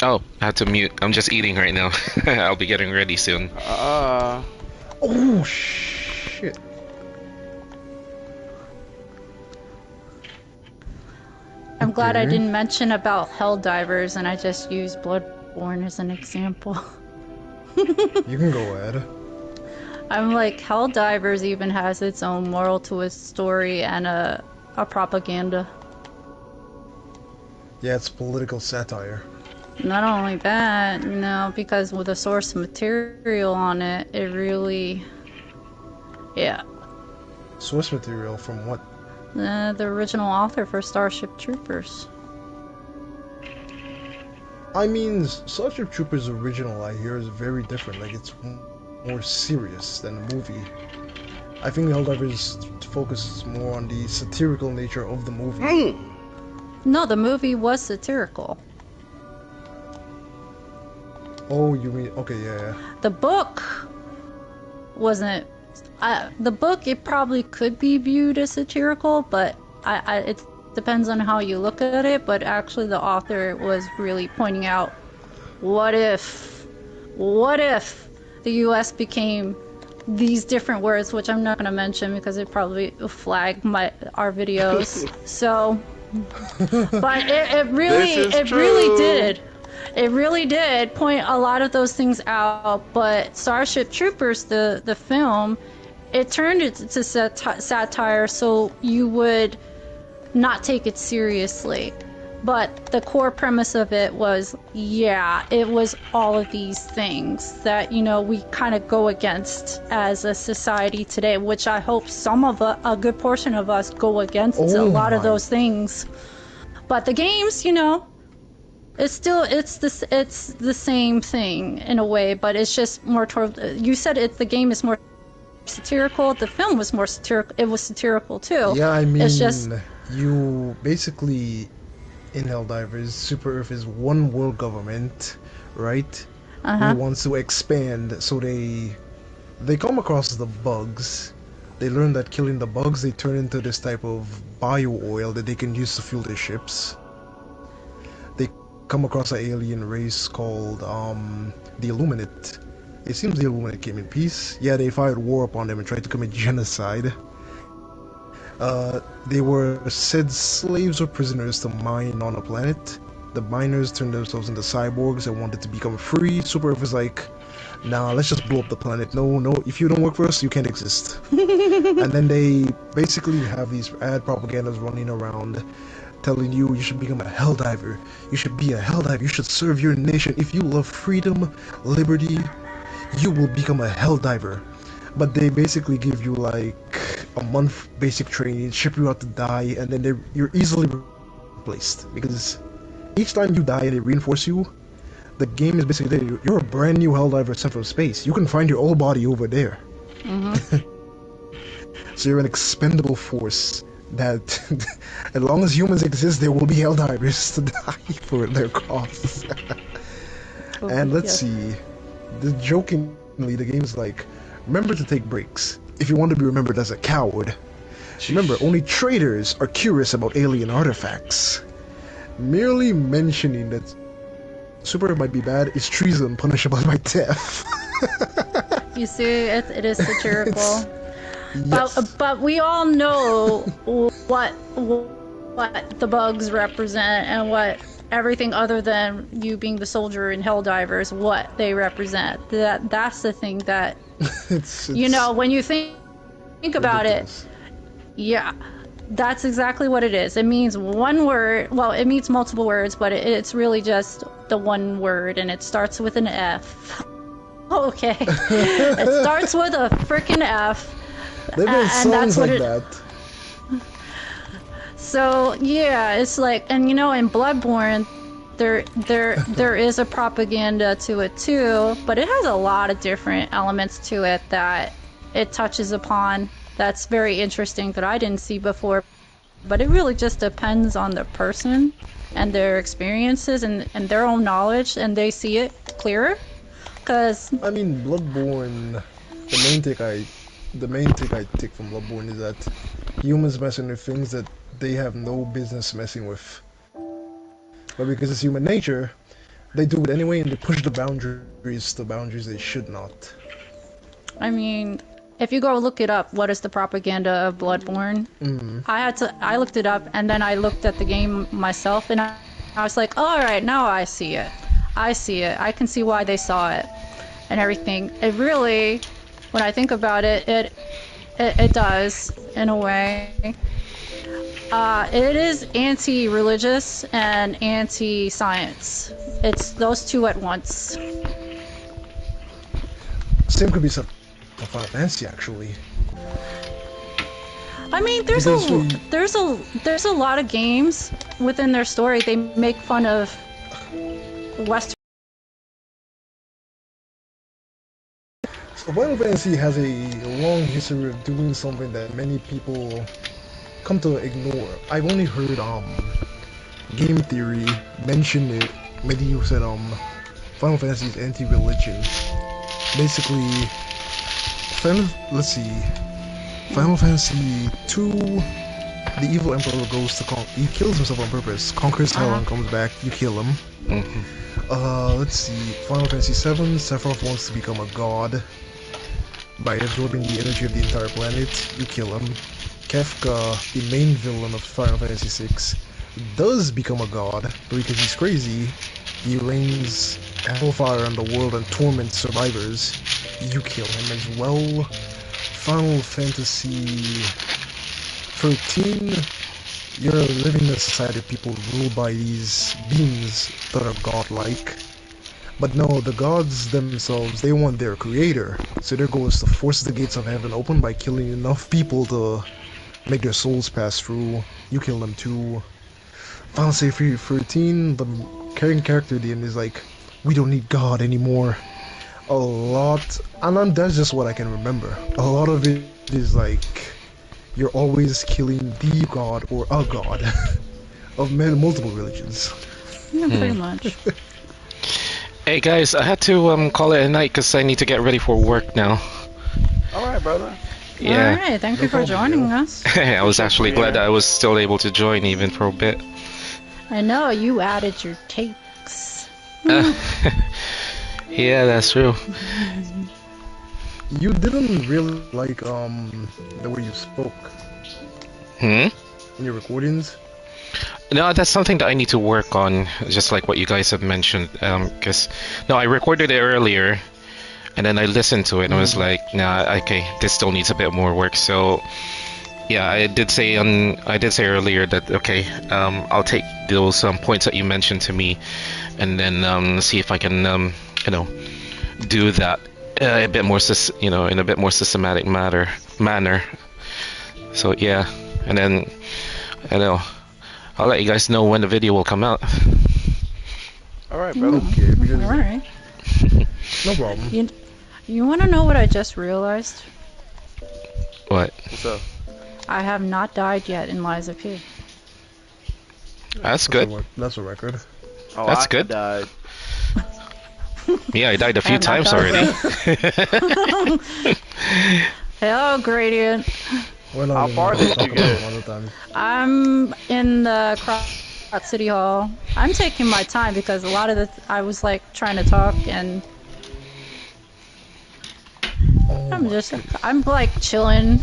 Speaker 1: Oh, I had to mute. I'm just eating right now. I'll be getting ready soon.
Speaker 4: Oh shit.
Speaker 3: I'm glad I didn't mention about Helldivers and I just used Bloodborne as an example.
Speaker 4: You can go ahead.
Speaker 3: I'm like, Helldivers even has its own moral to its story and a propaganda.
Speaker 4: Yeah, it's political satire.
Speaker 3: Not only that, you know, because with the source material on it, it really... Yeah.
Speaker 4: Source material from what?
Speaker 3: The original author for Starship Troopers.
Speaker 4: I mean, Starship Troopers original, I hear, is very different. Like, it's more serious than the movie. I think Helldivers focuses more on the satirical nature of the movie.
Speaker 3: No, the movie was satirical.
Speaker 4: Oh, you mean... Okay, yeah.
Speaker 3: The book wasn't... the book, it probably could be viewed as satirical, but it depends on how you look at it. But actually the author was really pointing out, what if the US became these different words, which I'm not going to mention because it probably flag our videos. So, but it really did point a lot of those things out. But Starship Troopers, the film, it turned it to satire, so you would not take it seriously. But the core premise of it was, yeah, it was all of these things that, you know, we kind of go against as a society today, which I hope a good portion of us go against a lot of those things. But the games, you know, it's the same thing in a way, but it's just more toward, you said the game is more satirical, the film was more satirical, it was satirical too.
Speaker 4: Yeah, I mean,
Speaker 3: it's just,
Speaker 4: you basically, in Helldivers, Super Earth is one world government, right? Who wants to expand, so they come across the bugs. They learn that killing the bugs, they turn into this type of bio oil that they can use to fuel their ships. They come across an alien race called the Illuminate. It seems the Illuminate came in peace. Yeah, they fired war upon them and tried to commit genocide. They were said slaves or prisoners to mine on a planet, The miners turned themselves into cyborgs and wanted to become free. Super Earth was like, nah, let's just blow up the planet. No, if you don't work for us, you can't exist. And then they basically have these ad propagandas running around telling you should become a helldiver. You should be a helldiver. You should serve your nation. If you love freedom, liberty, you will become a helldiver. But they basically give you like a month basic training, ship you out to die, and then you're easily replaced. Because each time you die and they reinforce you, the game is basically there. You're a brand new helldiver sent from space. You can find your old body over there. So you're an expendable force that, as long as humans exist, there will be helldivers to die for their cause. And let's see, jokingly, the game's like, remember to take breaks if you want to be remembered as a coward. Remember, only traitors are curious about alien artifacts. Merely mentioning that Super might be bad is treason punishable by death.
Speaker 3: You see, it is satirical.
Speaker 4: Yes.
Speaker 3: But we all know what the bugs represent and what everything other than you being the soldier in Helldivers, what they represent. That's the thing that
Speaker 4: it's
Speaker 3: you know, when you think about it, yeah, that's exactly what it is. It means one word. Well, it means multiple words, but it's really just the one word, and it starts with an F. Okay, it starts with a freaking F.
Speaker 4: They've been songs like that.
Speaker 3: So yeah, it's like, and you know, in Bloodborne, there is a propaganda to it too, but it has a lot of different elements to it that it touches upon. That's very interesting that I didn't see before. But it really just depends on the person and their experiences and their own knowledge, and they see it clearer. Cause
Speaker 4: I mean, Bloodborne, the main take I take from Bloodborne is that humans messing with things that they have no business messing with. But because it's human nature, they do it anyway, and they push the boundaries to boundaries they should not.
Speaker 3: I mean, if you go look it up, what is the propaganda of Bloodborne? I looked it up, and then I looked at the game myself, and I was like, all right, now I see it. I can see why they saw it and everything. It really, when I think about it, it does in a way. It is anti-religious and anti-science. It's those two at once.
Speaker 4: Same could be said for Final Fantasy, actually.
Speaker 3: I mean, there's a lot of games within their story. They make fun of Western.
Speaker 4: So Final Fantasy has a long history of doing something that many people come to ignore. I've only heard Game Theory mention it. Maybe you said Final Fantasy is anti-religion. Basically, let's see, Final Fantasy 2, the evil emperor goes to he kills himself on purpose, conquers hell and comes back. You kill him. Let's see, Final Fantasy 7, Sephiroth wants to become a god by absorbing the energy of the entire planet. You kill him. Kefka, the main villain of Final Fantasy 6, does become a god, but because he's crazy, he rains hellfire on the world and torments survivors. You kill him as well. Final Fantasy 13, you're living in a society of people ruled by these beings that are godlike. But no, the gods themselves, they want their creator. So their goal is to force the gates of heaven open by killing enough people to make their souls pass through. You kill them too. Final Fantasy 13, the carrying character at the end is like, we don't need God anymore. A lot, and that's just what I can remember. A lot of it is like, you're always killing the god or a god of multiple religions.
Speaker 3: Yeah, pretty much.
Speaker 1: Hey guys, I had to call it a night because I need to get ready for work now.
Speaker 2: Alright, brother.
Speaker 1: Yeah.
Speaker 3: Alright, thank you for joining us.
Speaker 1: I was actually glad that I was still able to join even for a bit.
Speaker 3: I know, you added your takes.
Speaker 1: Yeah, that's true.
Speaker 4: You didn't really like the way you spoke
Speaker 1: Hmm?
Speaker 4: in your recordings.
Speaker 1: No, that's something that I need to work on, just like what you guys have mentioned. Because no, I recorded it earlier, and then I listened to it, and I was like, nah, okay, this still needs a bit more work. So yeah, I did say earlier that okay, I'll take those points that you mentioned to me, and then see if I can you know do that a bit more in a bit more systematic manner. So yeah, and then I know I'll let you guys know when the video will come out.
Speaker 2: All right, brother.
Speaker 4: Okay, because
Speaker 3: Alright.
Speaker 4: no problem.
Speaker 3: You wanna know what I just realized?
Speaker 1: What?
Speaker 2: What's up?
Speaker 3: I have not died yet in Lies of P.
Speaker 1: That's good.
Speaker 4: That's a record.
Speaker 2: Oh,
Speaker 1: That's
Speaker 2: I
Speaker 1: good.
Speaker 2: died.
Speaker 1: Yeah, I died a
Speaker 3: I
Speaker 1: few
Speaker 3: have not
Speaker 1: times
Speaker 3: died
Speaker 1: already.
Speaker 3: Hello, Gradient.
Speaker 4: Well,
Speaker 2: How far did you get?
Speaker 4: Another time.
Speaker 3: I'm in the Crowd City Hall. I'm taking my time because a lot of I was like trying to talk and
Speaker 4: Oh
Speaker 3: I'm like chilling.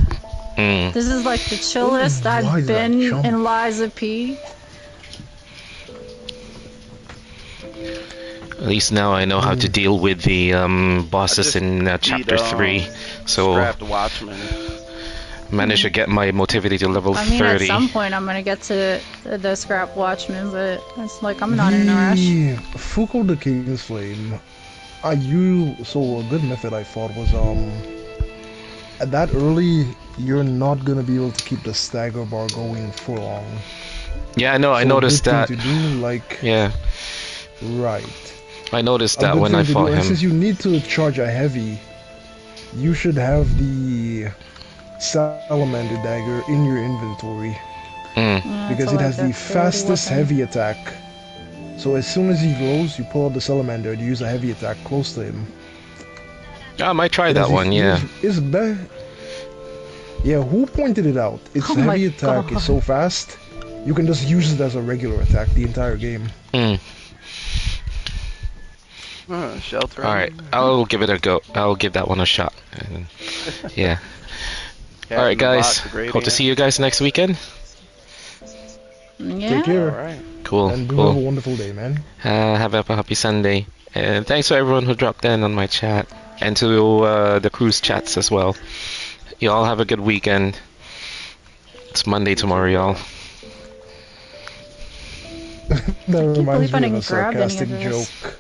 Speaker 1: Mm.
Speaker 3: This is like the chillest
Speaker 4: Why
Speaker 3: I've
Speaker 4: did I
Speaker 3: been
Speaker 4: jump?
Speaker 3: in Lies of P.
Speaker 1: At least now I know how to deal with the bosses
Speaker 2: just
Speaker 1: in
Speaker 2: beat,
Speaker 1: chapter 3. So
Speaker 2: Scrapped Watchmen.
Speaker 1: managed to get my motivity to level
Speaker 3: I mean,
Speaker 1: 30.
Speaker 3: at some point I'm gonna get to the Scrap Watchman, but it's like I'm not in a rush.
Speaker 4: The Foucault the King's Flame. So a good method I thought was at that early you're not gonna be able to keep the stagger bar going for long.
Speaker 1: Yeah, I know. I
Speaker 4: So a
Speaker 1: noticed
Speaker 4: good
Speaker 1: that.
Speaker 4: thing to do, like
Speaker 1: Yeah,
Speaker 4: right.
Speaker 1: I noticed
Speaker 4: A
Speaker 1: that
Speaker 4: good
Speaker 1: when
Speaker 4: thing
Speaker 1: I
Speaker 4: to
Speaker 1: fought
Speaker 4: do, and
Speaker 1: him.
Speaker 4: since you need to charge a heavy, you should have the salamander dagger in your inventory
Speaker 1: Mm.
Speaker 3: Yeah,
Speaker 4: because
Speaker 3: it's
Speaker 4: it
Speaker 3: like
Speaker 4: has
Speaker 3: a
Speaker 4: the
Speaker 3: parity
Speaker 4: fastest
Speaker 3: weapon.
Speaker 4: heavy attack. So as soon as he glows, you pull out the salamander and use a heavy attack close to him.
Speaker 1: I might try
Speaker 4: It
Speaker 1: that
Speaker 4: has
Speaker 1: one. Yeah.
Speaker 4: It's Yeah, who pointed it out? Its
Speaker 3: Oh my
Speaker 4: heavy attack
Speaker 3: God.
Speaker 4: is so fast, you can just use it as a regular attack the entire game.
Speaker 1: Mm.
Speaker 2: Shelter.
Speaker 1: All right, I'll give it a go. I'll give that one a shot. And, yeah.
Speaker 2: Cat
Speaker 1: All right,
Speaker 2: in the
Speaker 1: guys.
Speaker 2: box,
Speaker 1: Hope to see you guys next weekend.
Speaker 3: Yeah.
Speaker 4: Take care,
Speaker 2: All right.
Speaker 1: Cool.
Speaker 4: and do
Speaker 1: Cool.
Speaker 4: have a wonderful day, man.
Speaker 1: Have a happy Sunday. And thanks to everyone who dropped in on my chat. And to the cruise chats as well. You all have a good weekend. It's Monday tomorrow, y'all.
Speaker 4: That reminds
Speaker 3: believe I
Speaker 4: me of
Speaker 3: didn't
Speaker 4: a
Speaker 3: grab any of
Speaker 4: sarcastic
Speaker 3: this.
Speaker 4: joke.